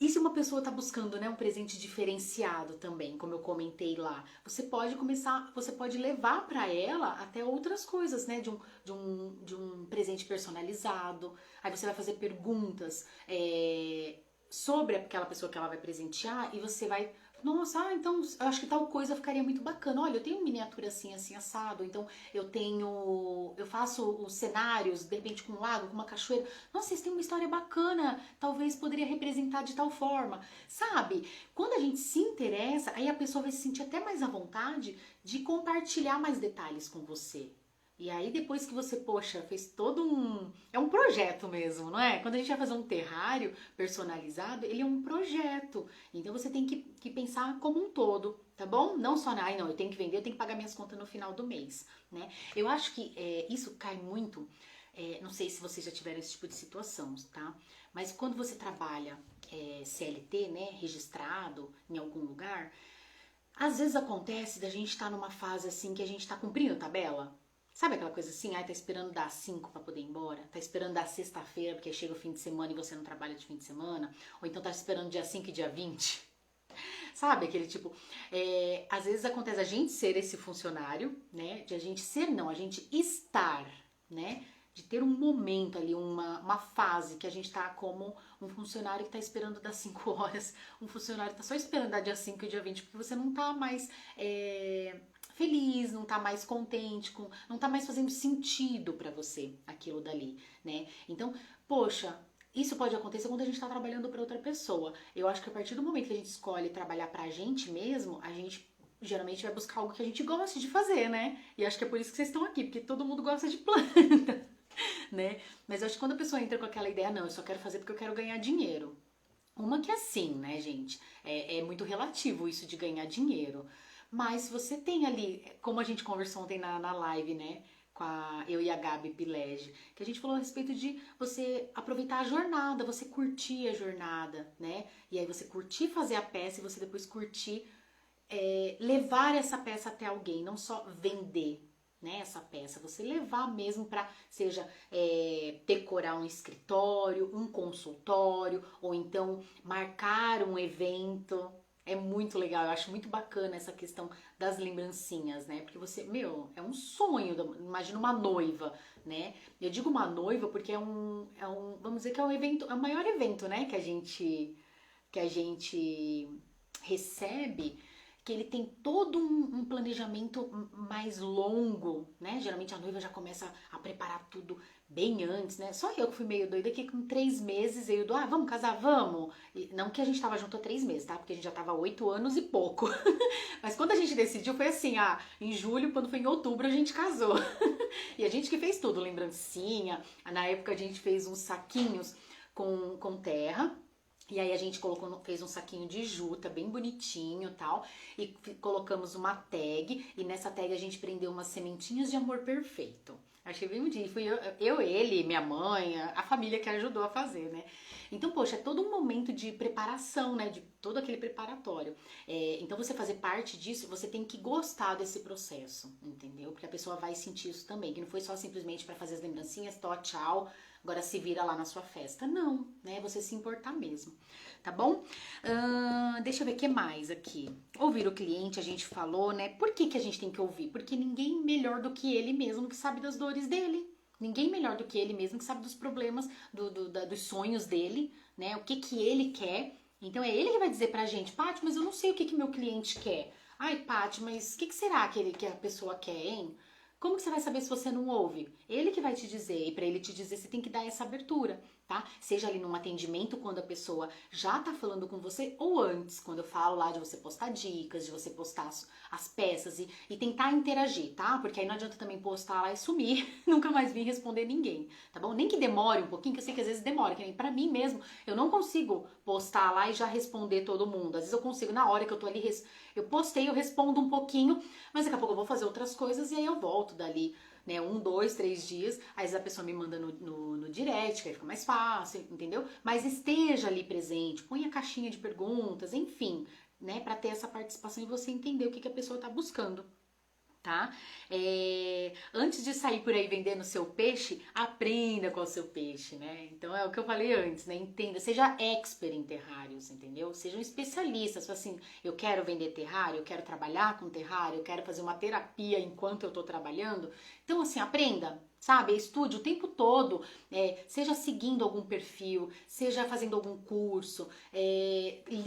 E se uma pessoa está buscando, né, um presente diferenciado também, como eu comentei lá, você pode levar para ela até outras coisas, né, de um presente personalizado. Aí você vai fazer perguntas sobre aquela pessoa que ela vai presentear e você vai... Nossa, então eu acho que tal coisa ficaria muito bacana. Olha, eu tenho miniatura assim, assim, assado. Então eu faço os cenários, de repente com um lago, com uma cachoeira. Nossa, vocês têm uma história bacana. Talvez poderia representar de tal forma. Sabe? Quando a gente se interessa, aí a pessoa vai se sentir até mais à vontade de compartilhar mais detalhes com você. E aí depois que você, poxa, fez todo um... É um projeto mesmo, não é? Quando a gente vai fazer um terrário personalizado, ele é um projeto. Então você tem que pensar como um todo, tá bom? Não só na, ai não, eu tenho que vender, eu tenho que pagar minhas contas no final do mês, né? Eu acho que isso cai muito... não sei se vocês já tiveram esse tipo de situação, tá? Mas quando você trabalha CLT, né, registrado em algum lugar, às vezes acontece da gente estar numa fase assim que a gente tá cumprindo tabela. Sabe aquela coisa assim, tá esperando dar 5 pra poder ir embora? Tá esperando dar sexta-feira porque chega o fim de semana e você não trabalha de fim de semana? Ou então tá esperando dia 5 e dia 20? Sabe aquele tipo, às vezes acontece a gente ser esse funcionário, né? De a gente ser, não, a gente estar, né? De ter um momento ali, uma fase que a gente tá como um funcionário que tá esperando das 5 horas, um funcionário que tá só esperando dar dia 5 e dia 20 porque você não tá mais feliz, não tá mais contente, não tá mais fazendo sentido pra você aquilo dali, né? Então, poxa, isso pode acontecer quando a gente está trabalhando para outra pessoa. Eu acho que a partir do momento que a gente escolhe trabalhar pra gente mesmo, a gente geralmente vai buscar algo que a gente goste de fazer, né? E acho que é por isso que vocês estão aqui, porque todo mundo gosta de planta, né? Mas eu acho que quando a pessoa entra com aquela ideia, não, eu só quero fazer porque eu quero ganhar dinheiro. Uma que é assim, né, gente? É muito relativo isso de ganhar dinheiro. Mas se você tem ali, como a gente conversou ontem na live, né? Eu e a Gabi Pilege, que a gente falou a respeito de você aproveitar a jornada, você curtir a jornada, né? E aí você curtir fazer a peça e você depois curtir levar essa peça até alguém, não só vender, né, essa peça, você levar mesmo para, seja decorar um escritório, um consultório, ou então marcar um evento. É muito legal, eu acho muito bacana essa questão das lembrancinhas, né? Porque você, meu, é um sonho, imagina uma noiva, né? Eu digo uma noiva porque vamos dizer que é um evento, é o maior evento, né, que a gente recebe, que ele tem todo um planejamento mais longo, né? Geralmente a noiva já começa a preparar tudo bem antes, né? Só eu que fui meio doida que com 3 meses eu vamos casar, vamos! E não que a gente tava junto há 3 meses, tá? Porque a gente já tava há 8 anos e pouco. Mas quando a gente decidiu foi assim, em julho, quando foi em outubro a gente casou. E a gente que fez tudo, lembrancinha. Na época a gente fez uns saquinhos com terra. E aí a gente fez um saquinho de juta bem bonitinho e tal, e colocamos uma tag, e nessa tag a gente prendeu umas sementinhas de amor perfeito. Achei bem bonitinho. Fui ele, minha mãe, a família que ajudou a fazer, né? Então, poxa, é todo um momento de preparação, né? De todo aquele preparatório. Então, você fazer parte disso, você tem que gostar desse processo, entendeu? Porque a pessoa vai sentir isso também, que não foi só simplesmente para fazer as lembrancinhas, tchau, agora se vira lá na sua festa. Não, né? Você se importar mesmo, tá bom? Deixa eu ver o que mais aqui. Ouvir o cliente, a gente falou, né? Por que a gente tem que ouvir? Porque ninguém melhor do que ele mesmo que sabe das dores dele. Ninguém melhor do que ele mesmo que sabe dos problemas, dos sonhos dele, né? O que ele quer. Então é ele que vai dizer pra gente, Paty, mas eu não sei o que meu cliente quer. Ai, Paty, mas o que será que a pessoa quer, hein? Como que você vai saber se você não ouve? Ele que vai te dizer, e para ele te dizer, você tem que dar essa abertura, tá? Seja ali num atendimento, quando a pessoa já tá falando com você, ou antes, quando eu falo lá de você postar dicas, de você postar as peças e tentar interagir, tá? Porque aí não adianta também postar lá e sumir, nunca mais vir responder ninguém, tá bom? Nem que demore um pouquinho, que eu sei que às vezes demora, que nem pra mim mesmo, eu não consigo postar lá e já responder todo mundo. Às vezes eu consigo, na hora que eu tô ali, eu postei, eu respondo um pouquinho, mas daqui a pouco eu vou fazer outras coisas e aí eu volto dali, né, 1, 2, 3 dias, aí a pessoa me manda no direct, que aí fica mais fácil, entendeu? Mas esteja ali presente, ponha a caixinha de perguntas, enfim, né, pra ter essa participação e você entender o que a pessoa tá buscando. Tá? Antes de sair por aí vendendo seu peixe, aprenda com o seu peixe, né? Então é o que eu falei antes, né? Entenda, seja expert em terrários, entendeu? Seja um especialista, se assim, eu quero vender terrário, eu quero trabalhar com terrário, eu quero fazer uma terapia enquanto eu tô trabalhando. Então assim, aprenda, sabe? Estude o tempo todo, seja seguindo algum perfil, seja fazendo algum curso,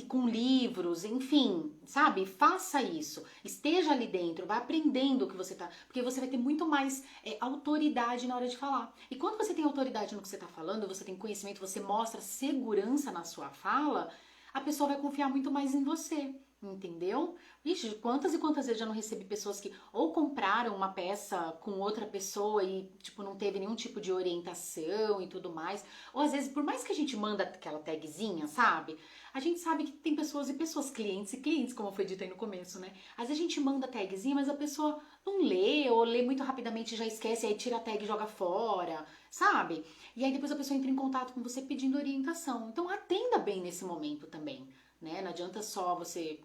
com livros, enfim, sabe? Faça isso, esteja ali dentro, vai aprendendo o que você tá, porque você vai ter muito mais autoridade na hora de falar. E quando você tem autoridade no que você tá falando, você tem conhecimento, você mostra segurança na sua fala, a pessoa vai confiar muito mais em você. Entendeu? Ixi, quantas e quantas vezes já não recebi pessoas que ou compraram uma peça com outra pessoa e, tipo, não teve nenhum tipo de orientação e tudo mais. Ou às vezes, por mais que a gente manda aquela tagzinha, sabe? A gente sabe que tem pessoas e pessoas, clientes e clientes, como foi dito aí no começo, né? Às vezes a gente manda tagzinha, mas a pessoa não lê, ou lê muito rapidamente e já esquece, aí tira a tag e joga fora, sabe? E aí depois a pessoa entra em contato com você pedindo orientação. Então atenda bem nesse momento também, né? Não adianta só você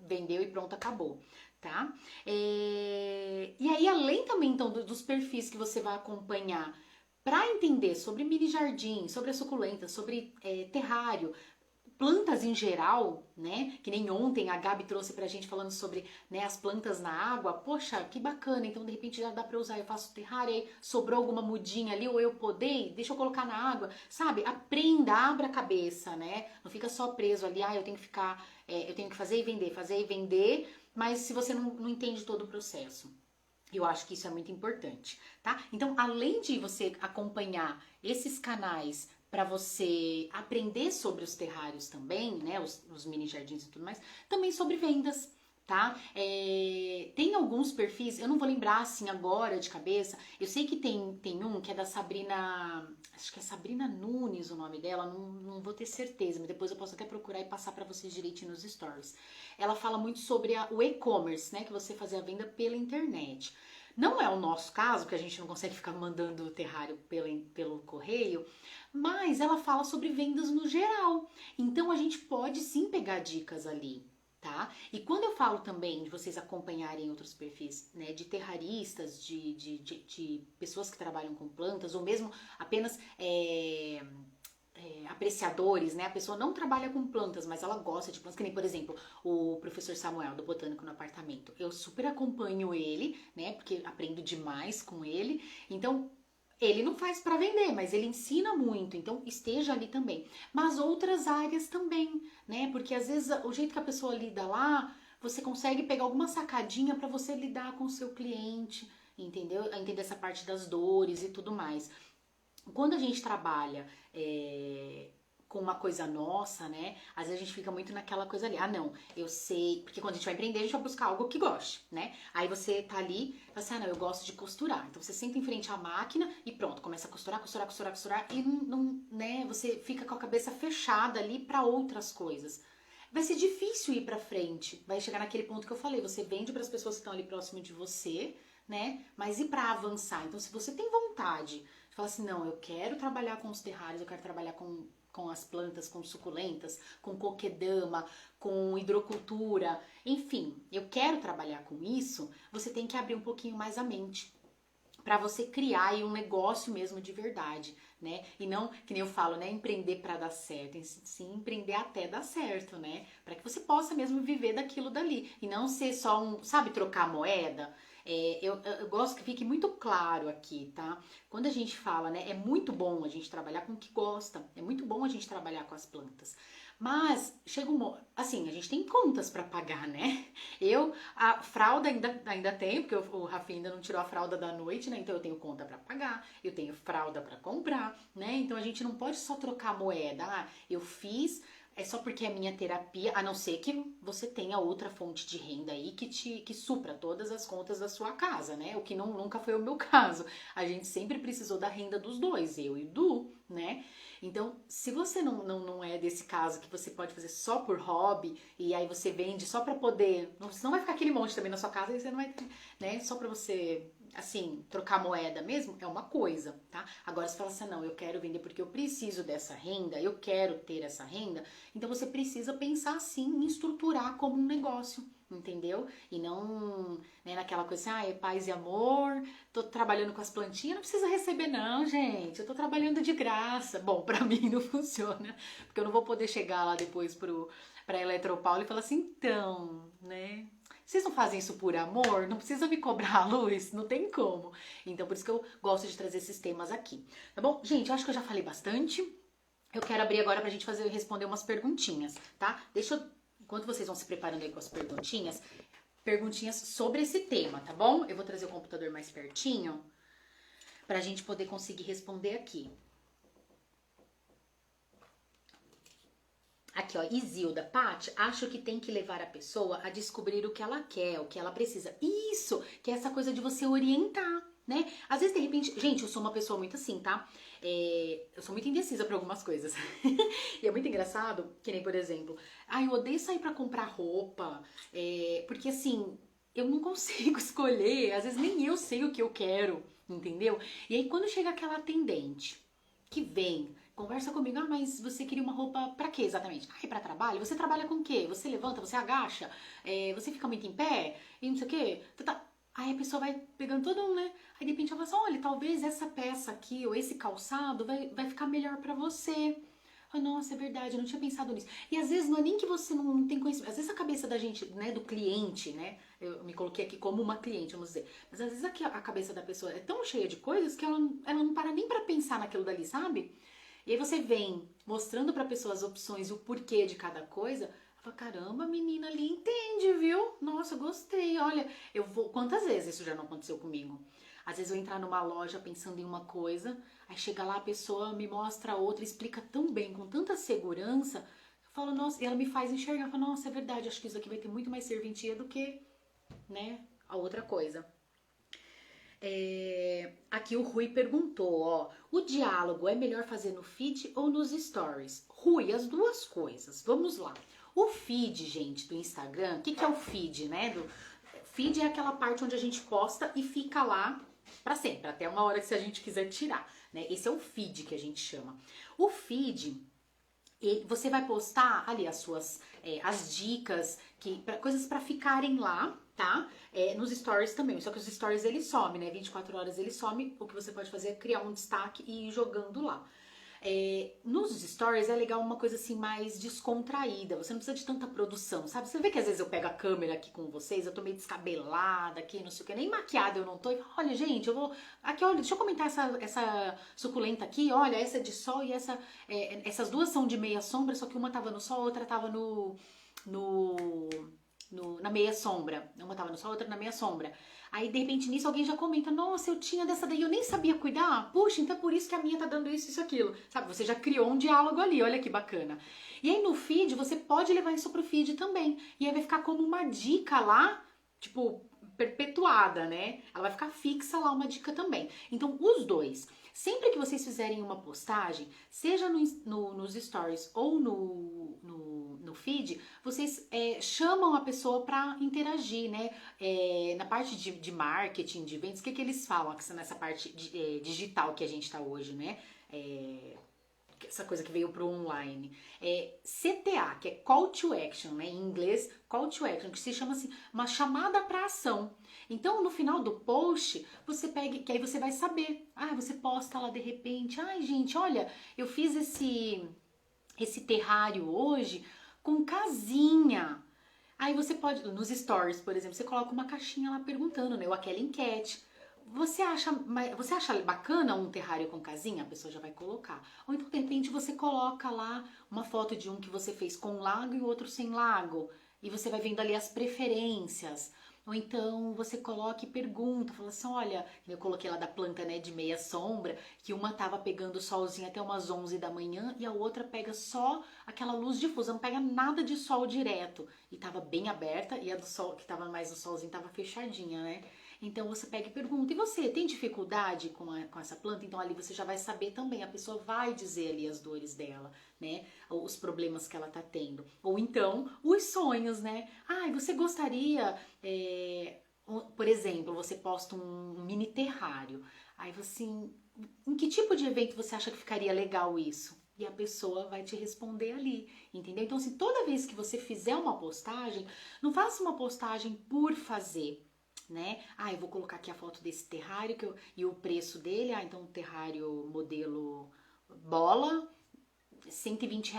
vendeu e pronto, acabou, tá? E aí, além também, então, dos perfis que você vai acompanhar para entender sobre mini jardim, sobre a suculenta, sobre terrário, plantas em geral, né? Que nem ontem a Gabi trouxe pra gente falando sobre, né, as plantas na água. Poxa, que bacana. Então, de repente, já dá pra usar. Eu faço terrária, aí sobrou alguma mudinha ali, ou eu podei, deixa eu colocar na água. Sabe? Aprenda, abra a cabeça, né? Não fica só preso ali, eu tenho que ficar, eu tenho que fazer e vender, mas se você não entende todo o processo. Eu acho que isso é muito importante, tá? Então, além de você acompanhar esses canais para você aprender sobre os terrários também, né? Os mini jardins e tudo mais, também sobre vendas, tá? Tem alguns perfis, eu não vou lembrar assim agora de cabeça, eu sei que tem um que é da Sabrina, acho que é Sabrina Nunes o nome dela, não vou ter certeza, mas depois eu posso até procurar e passar para vocês direitinho nos stories. Ela fala muito sobre o e-commerce, né? Que você fazer a venda pela internet. Não é o nosso caso, que a gente não consegue ficar mandando o terrário pelo correio, mas ela fala sobre vendas no geral. Então a gente pode sim pegar dicas ali, tá? E quando eu falo também de vocês acompanharem outros perfis, né, de terraristas, de pessoas que trabalham com plantas, ou mesmo apenas apreciadores, né? A pessoa não trabalha com plantas, mas ela gosta de plantas, que nem, por exemplo, o professor Samuel, do Botânico no Apartamento. Eu super acompanho ele, né? Porque aprendo demais com ele. Então, ele não faz para vender, mas ele ensina muito, então esteja ali também. Mas outras áreas também, né? Porque às vezes o jeito que a pessoa lida lá, você consegue pegar alguma sacadinha para você lidar com o seu cliente, entendeu? Entender essa parte das dores e tudo mais. Quando a gente trabalha com uma coisa nossa, né? Às vezes a gente fica muito naquela coisa ali. Ah, não, eu sei. Porque quando a gente vai empreender, a gente vai buscar algo que goste, né? Aí você tá ali, fala assim, não, eu gosto de costurar. Então você senta em frente à máquina e pronto, começa a costurar, costurar, costurar, costurar. E não, né? Você fica com a cabeça fechada ali para outras coisas. Vai ser difícil ir para frente. Vai chegar naquele ponto que eu falei. Você vende para as pessoas que estão ali próximo de você, né? Mas e para avançar? Então, se você tem vontade de falar assim, não, eu quero trabalhar com os terrários, eu quero trabalhar com as plantas, com suculentas, com coquedama, com hidrocultura, enfim, eu quero trabalhar com isso, você tem que abrir um pouquinho mais a mente para você criar aí um negócio mesmo de verdade, né? E não, que nem eu falo, né, empreender para dar certo, sim, empreender até dar certo, né? Para que você possa mesmo viver daquilo dali e não ser só sabe, trocar moeda. Eu gosto que fique muito claro aqui, tá? Quando a gente fala, né, é muito bom a gente trabalhar com o que gosta, é muito bom a gente trabalhar com as plantas. Mas chega assim, a gente tem contas para pagar, né? A fralda ainda tenho, porque o Rafinha ainda não tirou a fralda da noite, né? Então eu tenho conta para pagar, eu tenho fralda para comprar, né? Então a gente não pode só trocar moeda. Ah, eu fiz, é só porque é minha terapia, a não ser que você tenha outra fonte de renda aí que supra todas as contas da sua casa, né? O que nunca foi o meu caso. A gente sempre precisou da renda dos dois, eu e o Du, né? Então, se você não é desse caso que você pode fazer só por hobby e aí você vende só pra poder, não vai ficar aquele monte também na sua casa e você não vai, né, só pra você, assim, trocar moeda mesmo, é uma coisa, tá? Agora você fala assim, não, eu quero vender porque eu preciso dessa renda, eu quero ter essa renda, então você precisa pensar sim em estruturar como um negócio, entendeu? E não, né, naquela coisa assim, é paz e amor, tô trabalhando com as plantinhas, não precisa receber não, gente, eu tô trabalhando de graça. Bom, pra mim não funciona, porque eu não vou poder chegar lá depois pra Eletropaulo e falar assim, então, né, vocês não fazem isso por amor? Não precisa me cobrar a luz? Não tem como. Então, por isso que eu gosto de trazer esses temas aqui. Tá bom? Gente, eu acho que eu já falei bastante. Eu quero abrir agora pra gente responder umas perguntinhas, tá? Enquanto vocês vão se preparando aí com as perguntinhas sobre esse tema, tá bom? Eu vou trazer o computador mais pertinho pra gente poder conseguir responder aqui. Aqui, ó, Isilda, Paty, acho que tem que levar a pessoa a descobrir o que ela quer, o que ela precisa. Isso, que é essa coisa de você orientar, né? Às vezes, de repente, gente, eu sou uma pessoa muito assim, tá? Eu sou muito indecisa pra algumas coisas. E é muito engraçado, que nem, por exemplo, eu odeio sair pra comprar roupa, porque assim, eu não consigo escolher, às vezes nem eu sei o que eu quero, entendeu? E aí, quando chega aquela atendente que vem, conversa comigo, mas você queria uma roupa pra quê exatamente? Pra trabalho? Você trabalha com o quê? Você levanta, você agacha, você fica muito em pé, e não sei o quê. Aí a pessoa vai pegando todo um, né? Aí de repente ela fala assim, olha, talvez essa peça aqui, ou esse calçado, vai ficar melhor pra você. Fala, nossa, é verdade, eu não tinha pensado nisso. E às vezes não é nem que você não tem conhecimento, às vezes a cabeça da gente, né, do cliente, né, eu me coloquei aqui como uma cliente, vamos dizer, mas às vezes a cabeça da pessoa é tão cheia de coisas que ela não para nem pra pensar naquilo dali, sabe? E aí você vem mostrando pra pessoa as opções e o porquê de cada coisa, ela fala, caramba, a menina ali entende, viu? Nossa, gostei, olha, eu vou... Quantas vezes isso já não aconteceu comigo? Às vezes eu entrar numa loja pensando em uma coisa, aí chega lá a pessoa me mostra outra, explica tão bem, com tanta segurança, eu falo, nossa, e ela me faz enxergar, eu falo, nossa, é verdade, acho que isso aqui vai ter muito mais serventia do que, né, a outra coisa. Aqui o Rui perguntou, ó, o diálogo é melhor fazer no feed ou nos stories? Rui, as duas coisas. Vamos lá. O feed, gente, do Instagram, o que, que é o feed, né? Feed é aquela parte onde a gente posta e fica lá para sempre, até uma hora que se a gente quiser tirar, né? Esse é o feed que a gente chama. O feed você vai postar ali as suas as dicas, coisas para ficarem lá, tá? Nos stories também, só que os stories ele some, né? 24 horas ele some, o que você pode fazer é criar um destaque e ir jogando lá. Nos stories é legal uma coisa assim mais descontraída, você não precisa de tanta produção, sabe? Você vê que às vezes eu pego a câmera aqui com vocês, eu tô meio descabelada aqui, não sei o que, nem maquiada eu não tô, e falo, olha gente, eu vou, aqui olha, deixa eu comentar essa suculenta aqui, olha, essa é de sol e essas duas são de meia sombra, só que uma tava no sol, a outra tava no, na meia sombra, uma tava no sol, a outra na meia sombra. Aí, de repente, nisso alguém já comenta, nossa, eu tinha dessa daí, eu nem sabia cuidar. Puxa, então é por isso que a minha tá dando isso, aquilo. Sabe, você já criou um diálogo ali, olha que bacana. E aí no feed, você pode levar isso pro feed também. E aí vai ficar como uma dica lá, tipo, perpetuada, né? Ela vai ficar fixa lá, uma dica também. Então, os dois. Sempre que vocês fizerem uma postagem, seja nos stories ou no feed, vocês chamam a pessoa para interagir, né? Na parte de marketing, de vendas, o que eles falam nessa parte digital que a gente está hoje, né? Essa coisa que veio pro online. CTA, que é Call to Action, né? Em inglês, Call to Action, que se chama assim, uma chamada para ação. Então, no final do post, você pega, que aí você vai saber. Ah, você posta lá de repente, ai gente, olha, eu fiz esse terrário hoje com casinha. Aí você pode, nos stories, por exemplo, você coloca uma caixinha lá perguntando, né? Ou aquela enquete. Você acha bacana um terrário com casinha? A pessoa já vai colocar. Ou então, de repente, você coloca lá uma foto de um que você fez com lago e o outro sem lago. E você vai vendo ali as preferências. Ou então você coloca e pergunta, fala assim, olha, eu coloquei lá da planta, né, de meia sombra, que uma tava pegando solzinho até umas 11 da manhã e a outra pega só aquela luz difusa, não pega nada de sol direto. E tava bem aberta e a do sol, que tava mais o solzinho, tava fechadinha, né? Então você pega e pergunta, e você tem dificuldade com essa planta? Então ali você já vai saber também, a pessoa vai dizer ali as dores dela, né? Os problemas que ela tá tendo. Ou então, os sonhos, né? Ah, você gostaria, por exemplo, você posta um mini terrário. Aí você, em que tipo de evento você acha que ficaria legal isso? E a pessoa vai te responder ali, entendeu? Então, assim, toda vez que você fizer uma postagem, não faça uma postagem por fazer, né? Ah, eu vou colocar aqui a foto desse terrário e o preço dele. Ah, então o terrário modelo bola, R$ 120,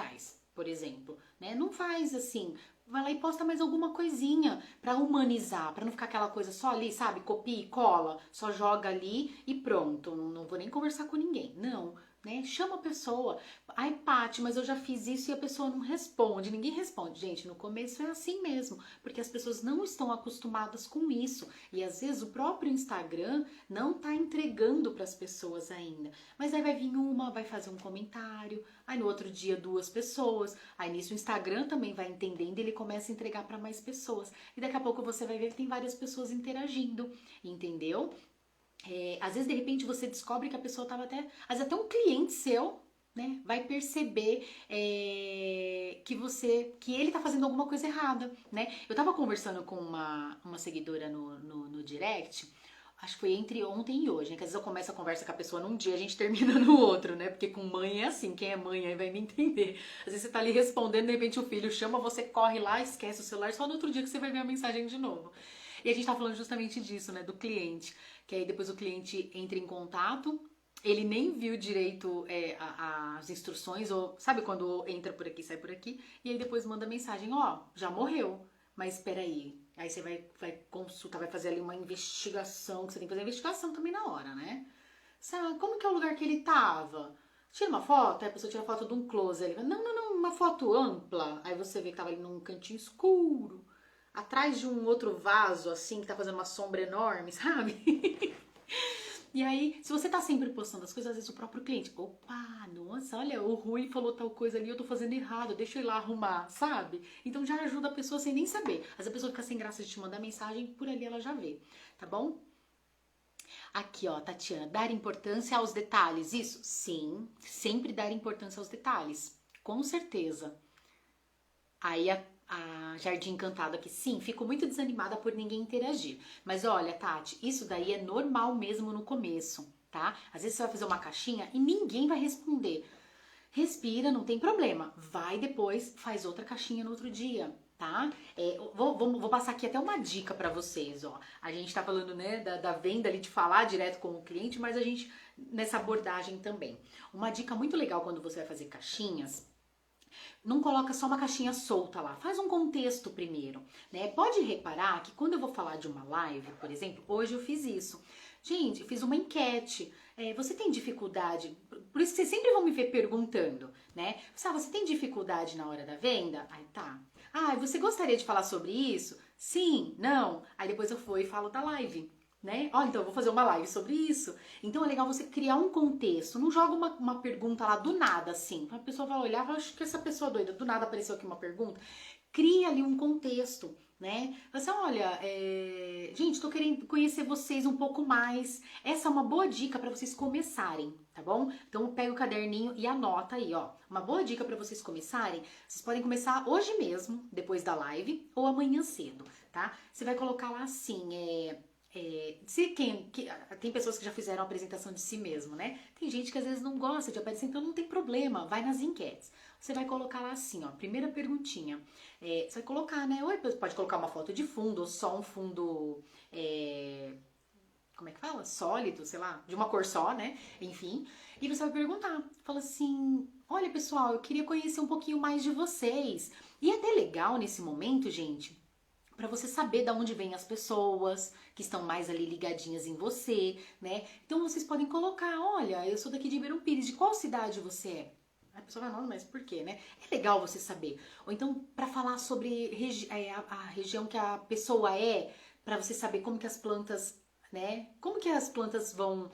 por exemplo, né? Não faz assim, vai lá e posta mais alguma coisinha pra humanizar, pra não ficar aquela coisa só ali, sabe? Copia e cola, só joga ali e pronto, não vou nem conversar com ninguém. Não, né? Chama a pessoa. Ai, Paty, mas eu já fiz isso e a pessoa não responde. Ninguém responde. Gente, no começo é assim mesmo, porque as pessoas não estão acostumadas com isso. E às vezes o próprio Instagram não tá entregando para as pessoas ainda. Mas aí vai vir uma, vai fazer um comentário, aí no outro dia duas pessoas, aí nisso o Instagram também vai entendendo e ele começa a entregar para mais pessoas. E daqui a pouco você vai ver que tem várias pessoas interagindo, entendeu? Às vezes, de repente, você descobre que a pessoa estava às vezes até um cliente seu, né, vai perceber que ele tá fazendo alguma coisa errada, né? Eu tava conversando com uma seguidora no direct, acho que foi entre ontem e hoje, né? Que às vezes eu começo a conversa com a pessoa num dia, a gente termina no outro, né? Porque com mãe é assim, quem é mãe aí vai me entender. Às vezes você tá ali respondendo, de repente o filho chama, você corre lá, esquece o celular, só no outro dia que você vai ver a mensagem de novo. E a gente tá falando justamente disso, né? Do cliente. Que aí depois o cliente entra em contato Ele nem viu direito as instruções, ou sabe quando entra por aqui, sai por aqui, e aí depois manda mensagem, ó, já morreu, mas espera aí. Aí você vai consultar, vai fazer ali uma investigação, que você tem que fazer investigação também na hora, né? Sabe, como que é o lugar que ele tava? Tira uma foto, aí a pessoa tira foto de um close, ele vai, não, uma foto ampla, aí você vê que tava ali num cantinho escuro, atrás de um outro vaso, assim, que tá fazendo uma sombra enorme, sabe? E aí, se você tá sempre postando as coisas, às vezes o próprio cliente, opa, nossa, olha, o Rui falou tal coisa ali, eu tô fazendo errado, deixa eu ir lá arrumar, sabe? Então já ajuda a pessoa sem nem saber. Às vezes a pessoa fica sem graça de te mandar mensagem, por ali ela já vê, tá bom? Aqui, ó, Tatiana, dar importância aos detalhes, isso? Sim, sempre dar importância aos detalhes, com certeza. Aí a Jardim Encantado aqui, sim, fico muito desanimada por ninguém interagir. Mas olha, Tati, isso daí é normal mesmo no começo, tá? Às vezes você vai fazer uma caixinha e ninguém vai responder. Respira, não tem problema. Vai depois, faz outra caixinha no outro dia, tá? Vou passar aqui até uma dica pra vocês, ó. A gente tá falando, né, da venda ali, de falar direto com o cliente, mas a gente, nessa abordagem também. Uma dica muito legal quando você vai fazer caixinhas, não coloca só uma caixinha solta lá, faz um contexto primeiro, né? Pode reparar que quando eu vou falar de uma live, por exemplo, hoje eu fiz isso. Gente, eu fiz uma enquete. Você tem dificuldade? Por isso que vocês sempre vão me ver perguntando, né? Você tem dificuldade na hora da venda? Aí tá. Ah, você gostaria de falar sobre isso? Sim, não. Aí depois eu vou e falo da live. Né? Ó, então eu vou fazer uma live sobre isso. Então é legal você criar um contexto. Não joga uma pergunta lá do nada, assim. A pessoa vai olhar e vai, acho que essa pessoa doida, do nada apareceu aqui uma pergunta. Cria ali um contexto, né? Você, olha, gente, tô querendo conhecer vocês um pouco mais. Essa é uma boa dica para vocês começarem, tá bom? Então pega o caderninho e anota aí, ó. Uma boa dica para vocês começarem. Vocês podem começar hoje mesmo, depois da live, ou amanhã cedo, tá? Você vai colocar lá assim, tem pessoas que já fizeram a apresentação de si mesmo, né? Tem gente que às vezes não gosta de aparecer, então não tem problema, vai nas enquetes. Você vai colocar lá assim, ó, primeira perguntinha. Você vai colocar, né? Ou pode colocar uma foto de fundo, ou só um fundo, como é que fala? Sólido, sei lá, de uma cor só, né? Enfim. E você vai perguntar, fala assim, olha pessoal, eu queria conhecer um pouquinho mais de vocês. E é até legal nesse momento, gente, para você saber de onde vêm as pessoas que estão mais ali ligadinhas em você, né? Então vocês podem colocar, olha, eu sou daqui de Ribeirão Pires, de qual cidade você é? A pessoa vai, não, mas por quê, né? É legal você saber. Ou então, para falar sobre a região que a pessoa para você saber como que as plantas, né? Como que as plantas vão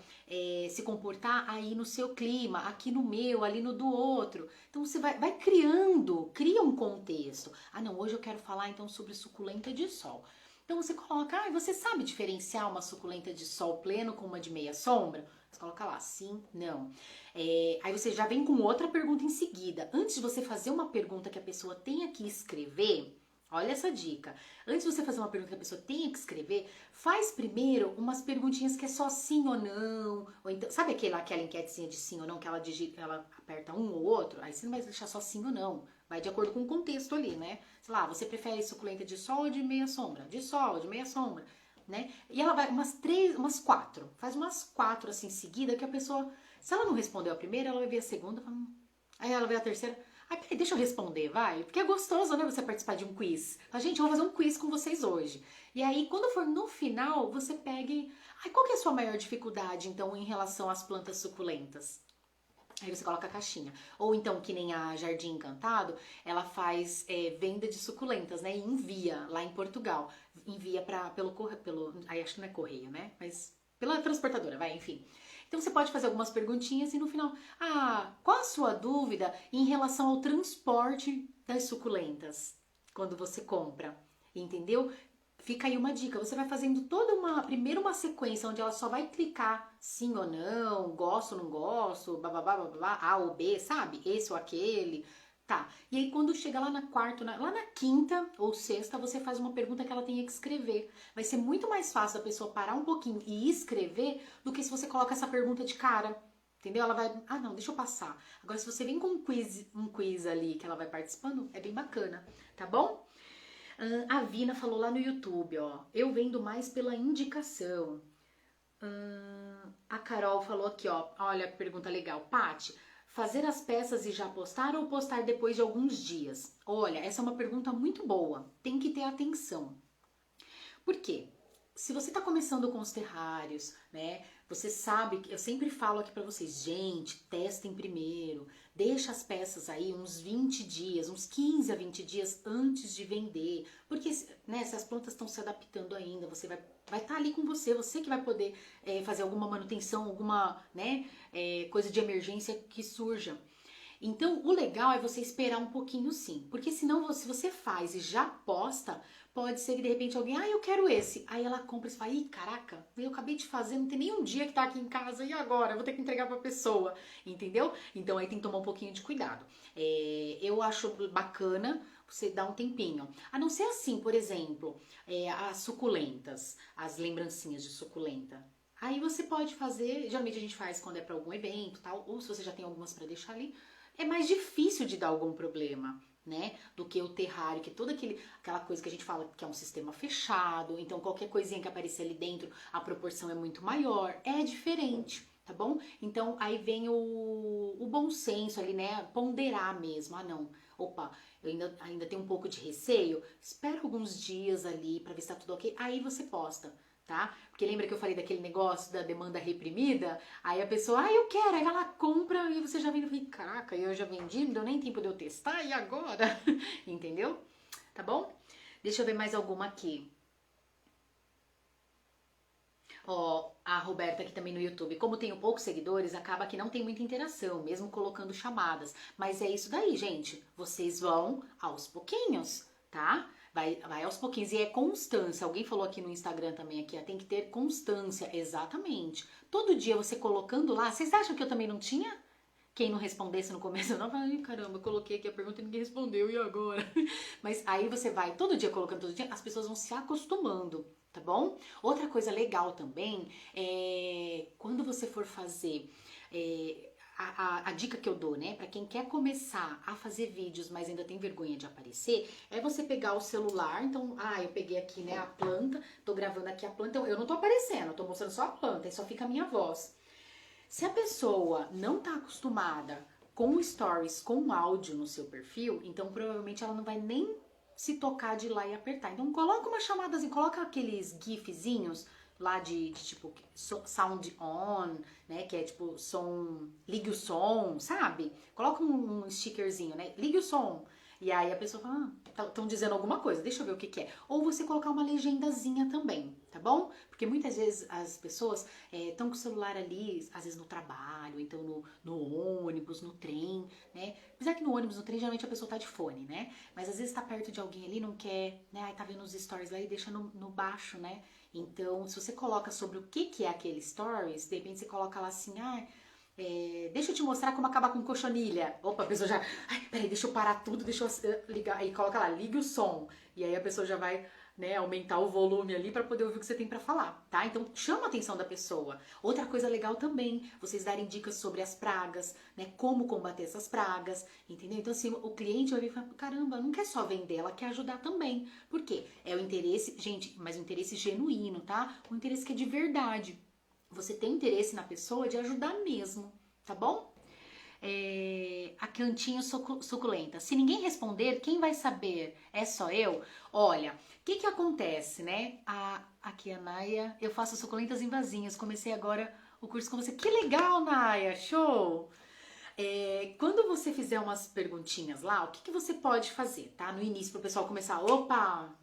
se comportar aí no seu clima, aqui no meu, ali no do outro. Então você vai criando, cria um contexto. Ah, não, hoje eu quero falar então sobre suculenta de sol. Então você coloca, você sabe diferenciar uma suculenta de sol pleno com uma de meia sombra? Você coloca lá, sim, não. Aí você já vem com outra pergunta em seguida. Antes de você fazer uma pergunta que a pessoa tenha que escrever, olha essa dica. Antes de você fazer uma pergunta que a pessoa tenha que escrever, faz primeiro umas perguntinhas que é só sim ou não. Ou então, sabe aquela enquetezinha de sim ou não que ela digita, ela aperta um ou outro? Aí você não vai deixar só sim ou não. Vai de acordo com o contexto ali, né? Sei lá, você prefere suculenta de sol ou de meia sombra? De sol, de meia sombra, né? E ela vai umas quatro. Faz umas quatro assim seguida que a pessoa, se ela não respondeu a primeira, ela vai ver a segunda, aí ela vê a terceira. Ai, peraí, deixa eu responder, vai. Porque é gostoso, né, você participar de um quiz. Fala, gente, eu vou fazer um quiz com vocês hoje. E aí, quando for no final, você pegue... Ai, qual que é a sua maior dificuldade, então, em relação às plantas suculentas? Aí você coloca a caixinha. Ou então, que nem a Jardim Encantado, ela faz venda de suculentas, né? E envia lá em Portugal. Envia pelo correio, aí acho que não é correio, né? Mas pela transportadora, vai, enfim. Então você pode fazer algumas perguntinhas e no final, qual a sua dúvida em relação ao transporte das suculentas quando você compra? Entendeu? Fica aí uma dica, você vai fazendo primeiro uma sequência onde ela só vai clicar sim ou não, gosto ou não gosto, bababá, bababá, A ou B, sabe? Esse ou aquele, tá. E aí quando chega lá na quarta, lá na quinta ou sexta, você faz uma pergunta que ela tenha que escrever. Vai ser muito mais fácil da pessoa parar um pouquinho e escrever do que se você coloca essa pergunta de cara. Entendeu? Ela vai, não, deixa eu passar. Agora se você vem com um quiz ali que ela vai participando, é bem bacana, tá bom? A Vina falou lá no YouTube, ó. Eu vendo mais pela indicação. A Carol falou aqui, ó, olha a pergunta legal. Paty, fazer as peças e já postar ou postar depois de alguns dias? Olha, essa é uma pergunta muito boa, tem que ter atenção. Por quê? Se você está começando com os terrários, né? Você sabe que eu sempre falo aqui para vocês, gente, testem primeiro, deixa as peças aí uns 20 dias, uns 15 a 20 dias antes de vender, porque né, se as plantas estão se adaptando ainda, você vai estar ali com você que vai poder fazer alguma manutenção, alguma né, coisa de emergência que surja. Então, o legal é você esperar um pouquinho sim, porque senão se você faz e já posta, pode ser que de repente alguém, eu quero esse. Aí ela compra e fala, ih, caraca, eu acabei de fazer, não tem nem um dia que tá aqui em casa, e agora? Eu vou ter que entregar pra pessoa, entendeu? Então aí tem que tomar um pouquinho de cuidado. Eu acho bacana você dar um tempinho. A não ser assim, por exemplo, as suculentas, as lembrancinhas de suculenta. Aí você pode fazer, geralmente a gente faz quando é pra algum evento, tal, ou se você já tem algumas pra deixar ali, é mais difícil de dar algum problema, né? Do que o terrário, que é toda aquela coisa que a gente fala que é um sistema fechado, então qualquer coisinha que aparecer ali dentro, a proporção é muito maior, é diferente, tá bom? Então aí vem o bom senso ali, né? Ponderar mesmo, não, opa, eu ainda tenho um pouco de receio, espera alguns dias ali pra ver se tá tudo ok, aí você posta. Tá? Porque lembra que eu falei daquele negócio da demanda reprimida? Aí a pessoa, eu quero, aí ela compra e você já vende. Eu falei, caraca, eu já vendi, não deu nem tempo de eu testar, e agora? Entendeu? Tá bom? Deixa eu ver mais alguma aqui. Ó, a Roberta aqui também no YouTube. Como tenho poucos seguidores, acaba que não tem muita interação, mesmo colocando chamadas. Mas é isso daí, gente. Vocês vão aos pouquinhos, tá? Vai aos pouquinhos. E é constância. Alguém falou aqui no Instagram também, aqui, ó, tem que ter constância. Exatamente. Todo dia você colocando lá. Vocês acham que eu também não tinha? Quem não respondesse no começo, eu não falei, caramba, eu coloquei aqui a pergunta e ninguém respondeu, e agora? Mas aí você vai todo dia colocando, todo dia, as pessoas vão se acostumando, tá bom? Outra coisa legal também é quando você for fazer. A dica que eu dou, né, pra quem quer começar a fazer vídeos, mas ainda tem vergonha de aparecer, é você pegar o celular. Então, eu peguei aqui, né, a planta, tô gravando aqui a planta, eu não tô aparecendo, eu tô mostrando só a planta, e só fica a minha voz. Se a pessoa não está acostumada com stories, com áudio no seu perfil, então provavelmente ela não vai nem se tocar de ir lá e apertar. Então coloca uma chamada assim, coloca aqueles gifzinhos lá de tipo sound on, né, que é tipo som, ligue o som, sabe? Coloca um stickerzinho, né? Ligue o som. E aí a pessoa fala, estão dizendo alguma coisa, deixa eu ver o que que é. Ou você colocar uma legendazinha também, tá bom? Porque muitas vezes as pessoas estão com o celular ali, às vezes no trabalho, então no ônibus, no trem, né? Apesar que no ônibus, no trem, geralmente a pessoa tá de fone, né? Mas às vezes tá perto de alguém ali, não quer, né? Aí tá vendo os stories lá e deixa no baixo, né? Então, se você coloca sobre o que que é aquele stories, de repente você coloca lá assim, deixa eu te mostrar como acabar com cochonilha. Opa, a pessoa já, peraí, deixa eu parar tudo, deixa eu ligar. Aí coloca lá, ligue o som. E aí a pessoa já vai, né, aumentar o volume ali para poder ouvir o que você tem para falar, tá? Então chama a atenção da pessoa. Outra coisa legal também, vocês darem dicas sobre as pragas, né? Como combater essas pragas, entendeu? Então assim, o cliente vai vir e falar, caramba, não quer só vender, ela quer ajudar também. Por quê? É o interesse, gente, mas o interesse genuíno, tá? O interesse que é de verdade. Você tem interesse na pessoa de ajudar mesmo, tá bom? A cantinho suculenta. Se ninguém responder, quem vai saber? É só eu? Olha, o que que acontece, né? Aqui a Naya, eu faço suculentas em vasinhas. Comecei agora o curso com você. Que legal, Naya! Show! Quando você fizer umas perguntinhas lá, o que que você pode fazer, tá? No início, para o pessoal começar,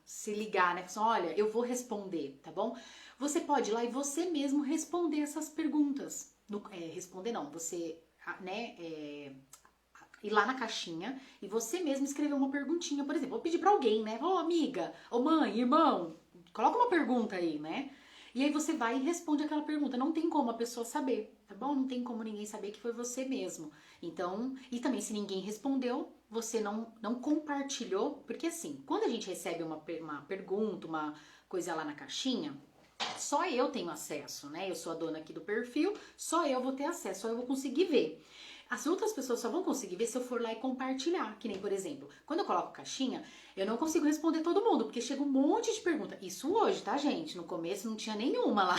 se ligar, né? Olha, eu vou responder, tá bom? Você pode ir lá e você mesmo responder essas perguntas. Responder não, você, né, ir lá na caixinha e você mesmo escrever uma perguntinha, por exemplo, vou pedir pra alguém, né? Amiga, mãe, irmão, coloca uma pergunta aí, né? E aí você vai e responde aquela pergunta. Não tem como a pessoa saber, tá bom? Não tem como ninguém saber que foi você mesmo. Então, e também se ninguém respondeu, você não compartilhou, porque assim, quando a gente recebe uma pergunta, uma coisa lá na caixinha, só eu tenho acesso, né? Eu sou a dona aqui do perfil, só eu vou ter acesso, só eu vou conseguir ver. As outras pessoas só vão conseguir ver se eu for lá e compartilhar. Que nem, por exemplo, quando eu coloco caixinha, eu não consigo responder todo mundo, porque chega um monte de pergunta. Isso hoje, tá, gente? No começo não tinha nenhuma lá.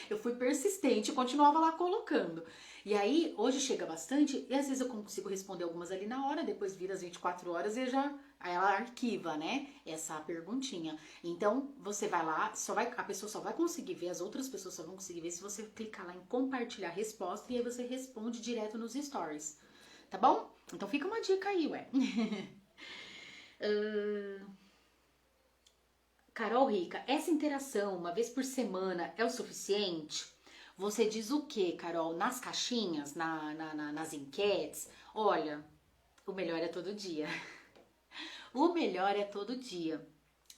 Eu fui persistente e continuava lá colocando. E aí, hoje chega bastante, e às vezes eu consigo responder algumas ali na hora, depois vira as 24 horas e já aí ela arquiva, né? Essa perguntinha. Então, você vai lá, a pessoa só vai conseguir ver, as outras pessoas só vão conseguir ver se você clicar lá em compartilhar resposta e aí você responde direto nos stories. Tá bom? Então fica uma dica aí, ué. Carol Rica, essa interação uma vez por semana é o suficiente? Você diz o que, Carol? Nas caixinhas, nas enquetes? Olha, o melhor é todo dia. O melhor é todo dia.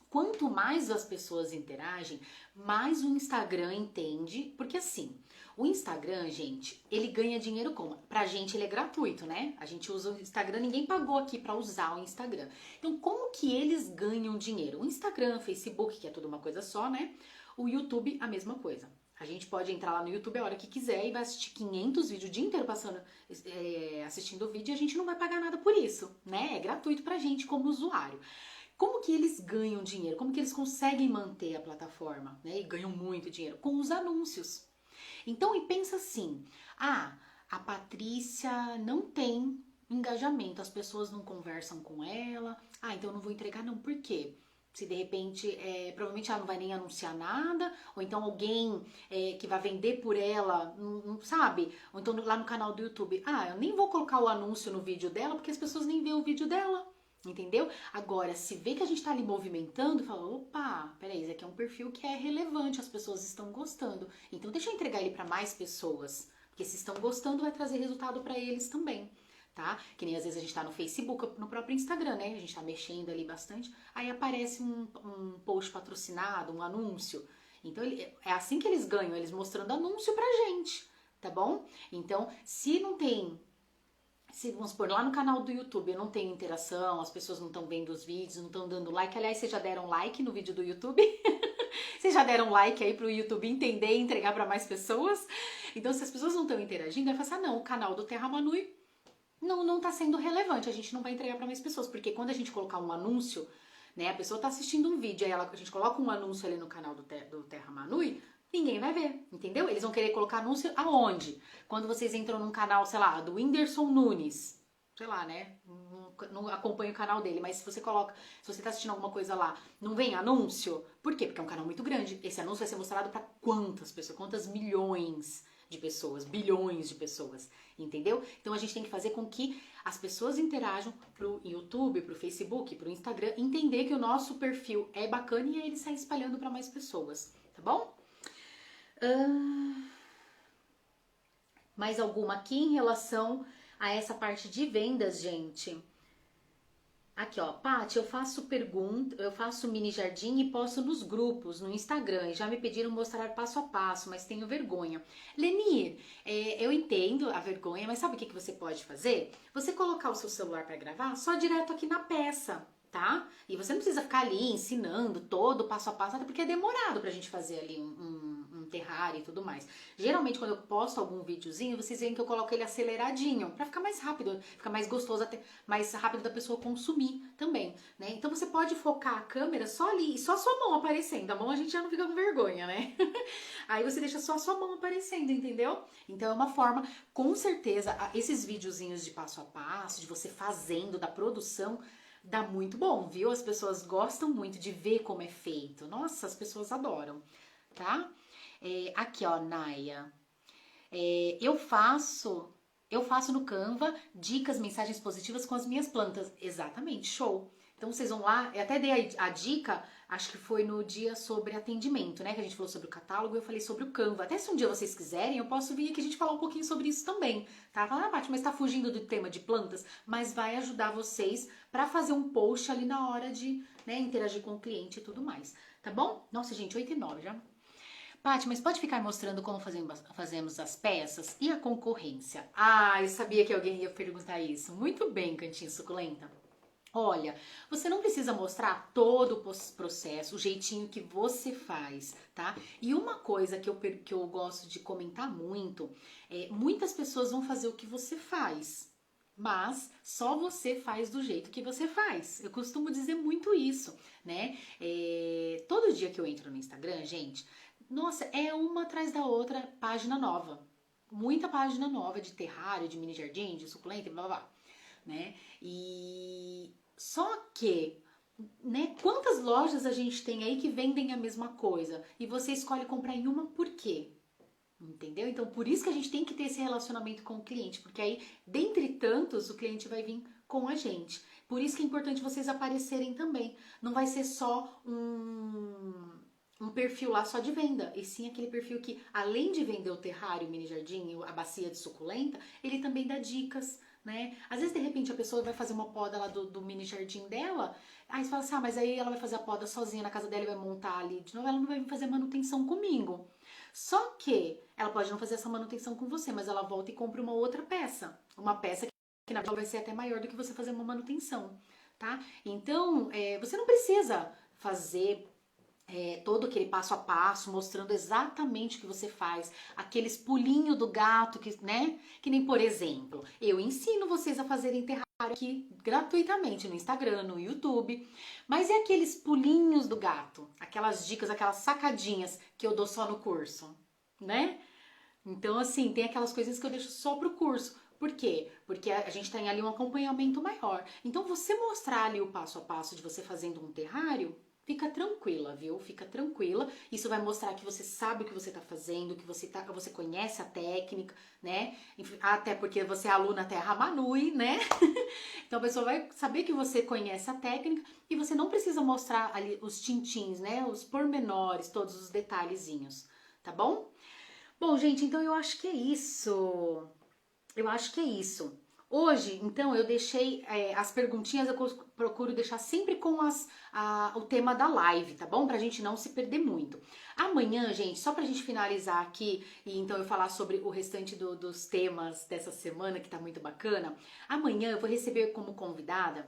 Quanto mais as pessoas interagem, mais o Instagram entende, porque assim, o Instagram, gente, ele ganha dinheiro como? Pra gente ele é gratuito, né? A gente usa o Instagram, ninguém pagou aqui pra usar o Instagram. Então, como que eles ganham dinheiro? O Instagram, Facebook, que é tudo uma coisa só, né? O YouTube, a mesma coisa. A gente pode entrar lá no YouTube a hora que quiser e vai assistir 500 vídeos o dia inteiro passando, assistindo o vídeo e a gente não vai pagar nada por isso, né? É gratuito pra gente como usuário. Como que eles ganham dinheiro? Como que eles conseguem manter a plataforma, né? E ganham muito dinheiro? Com os anúncios. Então, e pensa assim, a Patrícia não tem engajamento, as pessoas não conversam com ela, então eu não vou entregar não, por quê? Se de repente, provavelmente ela não vai nem anunciar nada, ou então alguém que vai vender por ela, não sabe? Ou então lá no canal do YouTube, eu nem vou colocar o anúncio no vídeo dela, porque as pessoas nem vêem o vídeo dela. Entendeu? Agora, se vê que a gente tá ali movimentando, fala, opa, peraí, esse aqui é um perfil que é relevante, as pessoas estão gostando. Então deixa eu entregar ele para mais pessoas, porque se estão gostando vai trazer resultado para eles também, tá? Que nem às vezes a gente tá no Facebook, no próprio Instagram, né? A gente tá mexendo ali bastante, aí aparece um post patrocinado, um anúncio. Então é assim que eles ganham, eles mostrando anúncio pra gente, tá bom? Então, se não tem... Se, vamos supor, lá no canal do YouTube eu não tenho interação, as pessoas não estão vendo os vídeos, não estão dando like. Aliás, vocês já deram like no vídeo do YouTube? Vocês já deram like aí pro YouTube entender e entregar para mais pessoas? Então, se as pessoas não estão interagindo, vai falar, não, o canal do Terra Manui não tá sendo relevante, a gente não vai entregar para mais pessoas. Porque quando a gente colocar um anúncio, né, a pessoa tá assistindo um vídeo, aí a gente coloca um anúncio ali no canal do Terra Manui, ninguém vai ver, entendeu? Eles vão querer colocar anúncio aonde? Quando vocês entram num canal, sei lá, do Whindersson Nunes, sei lá, né? Não acompanho o canal dele, mas se você coloca, se você tá assistindo alguma coisa lá, não vem anúncio? Por quê? Porque é um canal muito grande. Esse anúncio vai ser mostrado para quantas pessoas? Quantas milhões de pessoas? Bilhões de pessoas, entendeu? Então a gente tem que fazer com que as pessoas interajam pro YouTube, pro Facebook, pro Instagram, entender que o nosso perfil é bacana e aí ele sai espalhando para mais pessoas, tá bom? Mais alguma aqui em relação a essa parte de vendas, gente? Aqui, ó, Paty, eu faço pergunta, eu faço mini jardim e posto nos grupos, no Instagram. E já me pediram mostrar passo a passo, mas tenho vergonha. Lenir, eu entendo a vergonha, mas sabe o que você pode fazer? Você colocar o seu celular para gravar só direto aqui na peça, tá? E você não precisa ficar ali ensinando todo passo a passo, até porque é demorado pra gente fazer ali um terrário e tudo mais. Geralmente quando eu posto algum videozinho, vocês veem que eu coloco ele aceleradinho, pra ficar mais rápido, ficar mais gostoso, até mais rápido da pessoa consumir também, né? Então você pode focar a câmera só ali, e só a sua mão aparecendo. A mão a gente já não fica com vergonha, né? Aí você deixa só a sua mão aparecendo, entendeu? Então é uma forma, com certeza, esses videozinhos de passo a passo, de você fazendo, da produção, dá muito bom, viu? As pessoas gostam muito de ver como é feito. Nossa, as pessoas adoram, tá? Aqui, ó, Naya. Eu faço no Canva dicas, mensagens positivas com as minhas plantas. Exatamente, show. Então vocês vão lá, eu até dei a dica, acho que foi no dia sobre atendimento, né? Que a gente falou sobre o catálogo, eu falei sobre o Canva. Até se um dia vocês quiserem, eu posso vir aqui a gente falar um pouquinho sobre isso também, tá? Falar, Paty, mas tá fugindo do tema de plantas, mas vai ajudar vocês pra fazer um post ali na hora de, né, interagir com o cliente e tudo mais, tá bom? Nossa, gente, 8h09 já. Paty, mas pode ficar mostrando como fazemos as peças e a concorrência? Eu sabia que alguém ia perguntar isso. Muito bem, Cantinho Suculenta. Olha, você não precisa mostrar todo o processo, o jeitinho que você faz, tá? E uma coisa que eu gosto de comentar muito é: muitas pessoas vão fazer o que você faz, mas só você faz do jeito que você faz. Eu costumo dizer muito isso, né? Todo dia que eu entro no Instagram, gente, nossa, é uma atrás da outra página nova. Muita página nova de terrário, de mini jardim, de suculenta e blá blá blá, né? E só que, né, quantas lojas a gente tem aí que vendem a mesma coisa e você escolhe comprar em uma por quê? Entendeu? Então, por isso que a gente tem que ter esse relacionamento com o cliente, porque aí, dentre tantos, o cliente vai vir com a gente. Por isso que é importante vocês aparecerem também. Não vai ser só um perfil lá só de venda, e sim aquele perfil que, além de vender o terrário, o mini jardim, a bacia de suculenta, ele também dá dicas, né? Às vezes, de repente, a pessoa vai fazer uma poda lá do mini jardim dela, aí você fala assim: ah, mas aí ela vai fazer a poda sozinha na casa dela e vai montar ali de novo, ela não vai fazer manutenção comigo. Só que ela pode não fazer essa manutenção com você, mas ela volta e compra uma outra peça. Uma peça que na verdade vai ser até maior do que você fazer uma manutenção, tá? Então, você não precisa fazer todo aquele passo a passo, mostrando exatamente o que você faz, aqueles pulinhos do gato, que, né? Que nem, por exemplo, eu ensino vocês a fazerem terrário aqui gratuitamente no Instagram, no YouTube, mas é aqueles pulinhos do gato, aquelas dicas, aquelas sacadinhas que eu dou só no curso, né? Então, assim, tem aquelas coisinhas que eu deixo só pro curso. Por quê? Porque a gente tem ali um acompanhamento maior. Então, você mostrar ali o passo a passo de você fazendo um terrário, fica tranquila, viu? Fica tranquila. Isso vai mostrar que você sabe o que você tá fazendo, que você conhece a técnica, né? Até porque você é aluna Terra Manui, né? Então a pessoa vai saber que você conhece a técnica e você não precisa mostrar ali os tintins, né? Os pormenores, todos os detalhezinhos, tá bom? Bom, gente, então eu acho que é isso. Eu acho que é isso. Hoje, então, eu deixei as perguntinhas, eu procuro deixar sempre com o tema da live, tá bom? Pra gente não se perder muito. Amanhã, gente, só pra gente finalizar aqui e então eu falar sobre o restante dos temas dessa semana, que tá muito bacana. Amanhã eu vou receber como convidada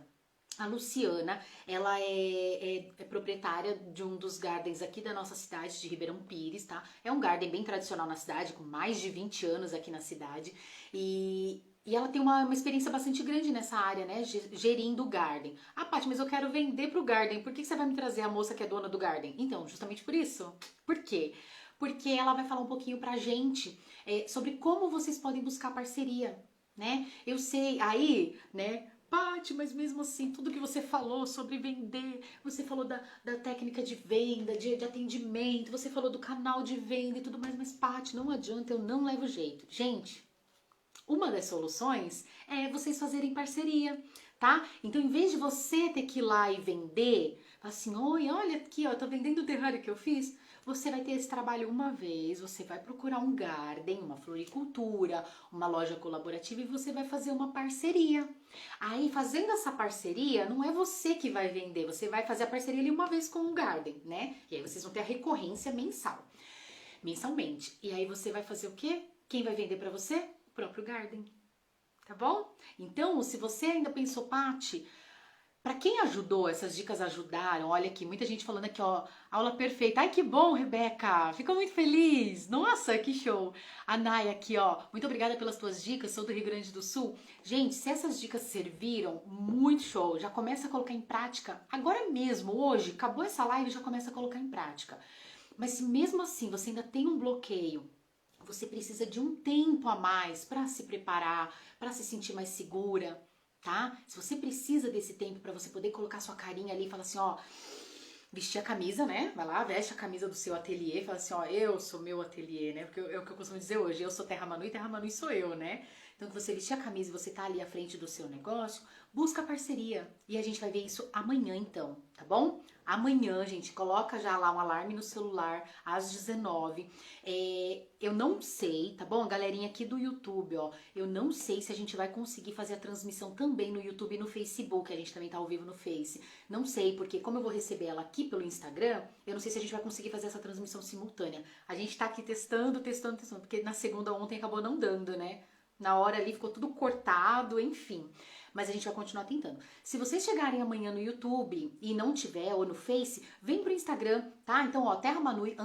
a Luciana. Ela é proprietária de um dos gardens aqui da nossa cidade, de Ribeirão Pires, tá? É um garden bem tradicional na cidade, com mais de 20 anos aqui na cidade. E ela tem uma experiência bastante grande nessa área, né? Gerindo o garden. Ah, Paty, mas eu quero vender pro garden. Por que você vai me trazer a moça que é dona do garden? Então, justamente por isso. Por quê? Porque ela vai falar um pouquinho pra gente sobre como vocês podem buscar parceria, né? Eu sei, aí, né? Paty, mas mesmo assim, tudo que você falou sobre vender, você falou da técnica de venda, de atendimento, você falou do canal de venda e tudo mais, mas Paty, não adianta, eu não levo jeito. Gente, uma das soluções é vocês fazerem parceria, tá? Então, em vez de você ter que ir lá e vender, fala assim: oi, olha aqui, ó, tô vendendo o terrário que eu fiz. Você vai ter esse trabalho uma vez, você vai procurar um garden, uma floricultura, uma loja colaborativa e você vai fazer uma parceria. Aí, fazendo essa parceria, não é você que vai vender, você vai fazer a parceria ali uma vez com o garden, né? E aí vocês vão ter a recorrência mensalmente. E aí você vai fazer o quê? Quem vai vender para você? O próprio garden. Tá bom? Então, se você ainda pensou: Paty, para quem ajudou, essas dicas ajudaram. Olha aqui, muita gente falando aqui, ó, aula perfeita. Ai, que bom, Rebeca. Fico muito feliz. Nossa, que show. A Naya aqui, ó, muito obrigada pelas tuas dicas. Sou do Rio Grande do Sul. Gente, se essas dicas serviram, muito show. Já começa a colocar em prática agora mesmo, hoje. Acabou essa live, já começa a colocar em prática. Mas se mesmo assim você ainda tem um bloqueio, você precisa de um tempo a mais para se preparar, para se sentir mais segura, tá? Se você precisa desse tempo para você poder colocar sua carinha ali e falar assim: ó, vestir a camisa, né? Vai lá, veste a camisa do seu ateliê e fala assim: ó, eu sou meu ateliê, né? Porque é o que eu costumo dizer hoje: eu sou Terra Manu e Terra Manu sou eu, né? Então, que você vestir a camisa e você tá ali à frente do seu negócio, busca parceria. E a gente vai ver isso amanhã, então, tá bom? Amanhã, gente, coloca já lá um alarme no celular às 19. Eu não sei, tá bom? A galerinha aqui do YouTube, ó, eu não sei se a gente vai conseguir fazer a transmissão também no YouTube e no Facebook. A gente também tá ao vivo no Face. Não sei, porque como eu vou receber ela aqui pelo Instagram, eu não sei se a gente vai conseguir fazer essa transmissão simultânea. A gente tá aqui testando, porque na segunda ontem acabou não dando, né? na hora ali ficou tudo cortado, enfim. Mas a gente vai continuar tentando. Se vocês chegarem amanhã no YouTube e não tiver, ou no Face, vem pro Instagram, tá? Então, ó, Terra Manui,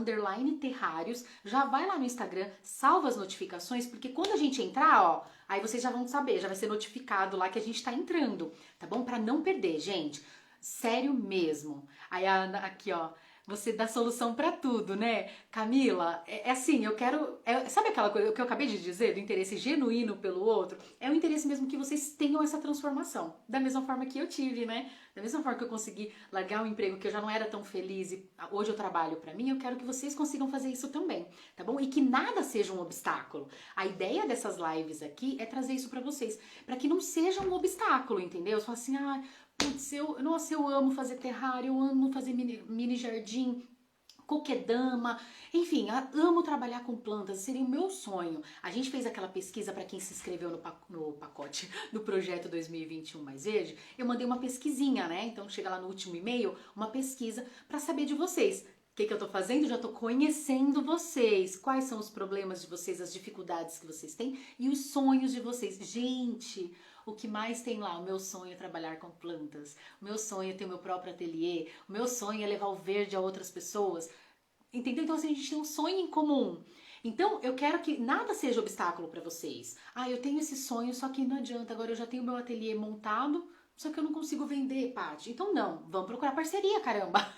_terrários, já vai lá no Instagram, salva as notificações, porque quando a gente entrar, ó, aí vocês já vão saber, já vai ser notificado lá que a gente tá entrando, tá bom? Pra não perder, gente. Sério mesmo. Aí a Ana, aqui, ó. Você dá solução pra tudo, né? Camila, é assim, eu quero. Sabe aquela coisa que eu acabei de dizer, do interesse genuíno pelo outro? É o interesse mesmo que vocês tenham essa transformação. Da mesma forma que eu tive, né? Da mesma forma que eu consegui largar um emprego que eu já não era tão feliz e hoje eu trabalho pra mim, eu quero que vocês consigam fazer isso também, tá bom? E que nada seja um obstáculo. A ideia dessas lives aqui é trazer isso pra vocês, pra que não seja um obstáculo, entendeu? Você fala assim, ah, putz, nossa, eu amo fazer terrário, eu amo fazer mini jardim, coquedama, enfim, amo trabalhar com plantas, seria o meu sonho. A gente fez aquela pesquisa para quem se inscreveu no pacote do projeto 2021 Mais Verde, eu mandei uma pesquisinha, né? Então chega lá no último e-mail, uma pesquisa para saber de vocês. O que eu tô fazendo? Já tô conhecendo vocês. Quais são os problemas de vocês, as dificuldades que vocês têm e os sonhos de vocês. Gente, o que mais tem lá? O meu sonho é trabalhar com plantas. O meu sonho é ter o meu próprio ateliê. O meu sonho é levar o verde a outras pessoas. Entendeu? Então assim, a gente tem um sonho em comum. Então eu quero que nada seja obstáculo para vocês. Ah, eu tenho esse sonho, só que não adianta. Agora eu já tenho meu ateliê montado, só que eu não consigo vender, Paty. Então não, vamos procurar parceria, caramba.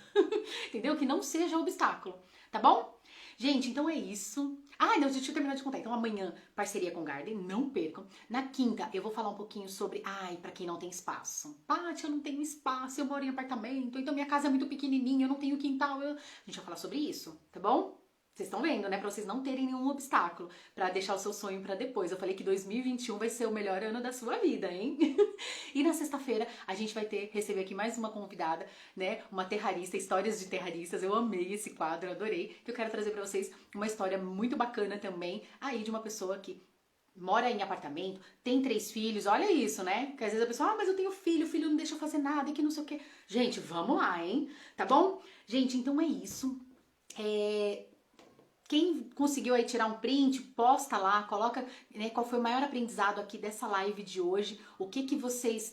Entendeu? Que não seja obstáculo, tá bom? Gente, então é isso. Ah, não, deixa eu terminar de contar. Então amanhã, parceria com Garden, não percam. Na quinta, eu vou falar um pouquinho sobre, ai, pra quem não tem espaço. Paty, eu não tenho espaço, eu moro em apartamento, então minha casa é muito pequenininha, eu não tenho quintal. A gente vai falar sobre isso, tá bom? Vocês estão vendo, né? Pra vocês não terem nenhum obstáculo pra deixar o seu sonho pra depois. Eu falei que 2021 vai ser o melhor ano da sua vida, hein? E na sexta-feira a gente vai receber aqui mais uma convidada, né? Uma terrarista, histórias de terraristas. Eu amei esse quadro, eu adorei. Que eu quero trazer pra vocês uma história muito bacana também, aí de uma pessoa que mora em apartamento, tem 3 filhos, olha isso, né? Porque às vezes a pessoa, ah, mas eu tenho filho, o filho não deixa eu fazer nada e que não sei o quê. Gente, vamos lá, hein? Tá bom? Gente, então é isso. Quem conseguiu aí tirar um print, posta lá, coloca, né, qual foi o maior aprendizado aqui dessa live de hoje, o que que vocês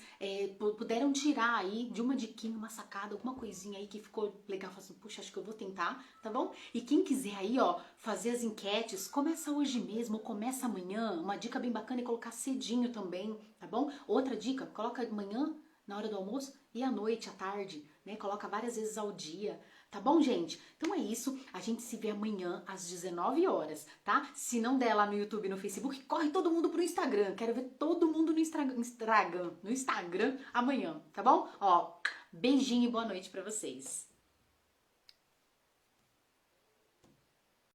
puderam tirar aí de uma diquinha, uma sacada, alguma coisinha aí que ficou legal, fala assim, puxa, acho que eu vou tentar, tá bom? E quem quiser aí, ó, fazer as enquetes, começa hoje mesmo, começa amanhã, uma dica bem bacana é colocar cedinho também, tá bom? Outra dica, coloca amanhã, na hora do almoço, e à noite, à tarde, né, coloca várias vezes ao dia. Tá bom, gente? Então é isso. A gente se vê amanhã às 19 horas, tá? Se não der lá no YouTube e no Facebook, corre todo mundo pro Instagram. Quero ver todo mundo no Instagram amanhã, tá bom? Ó, beijinho e boa noite pra vocês.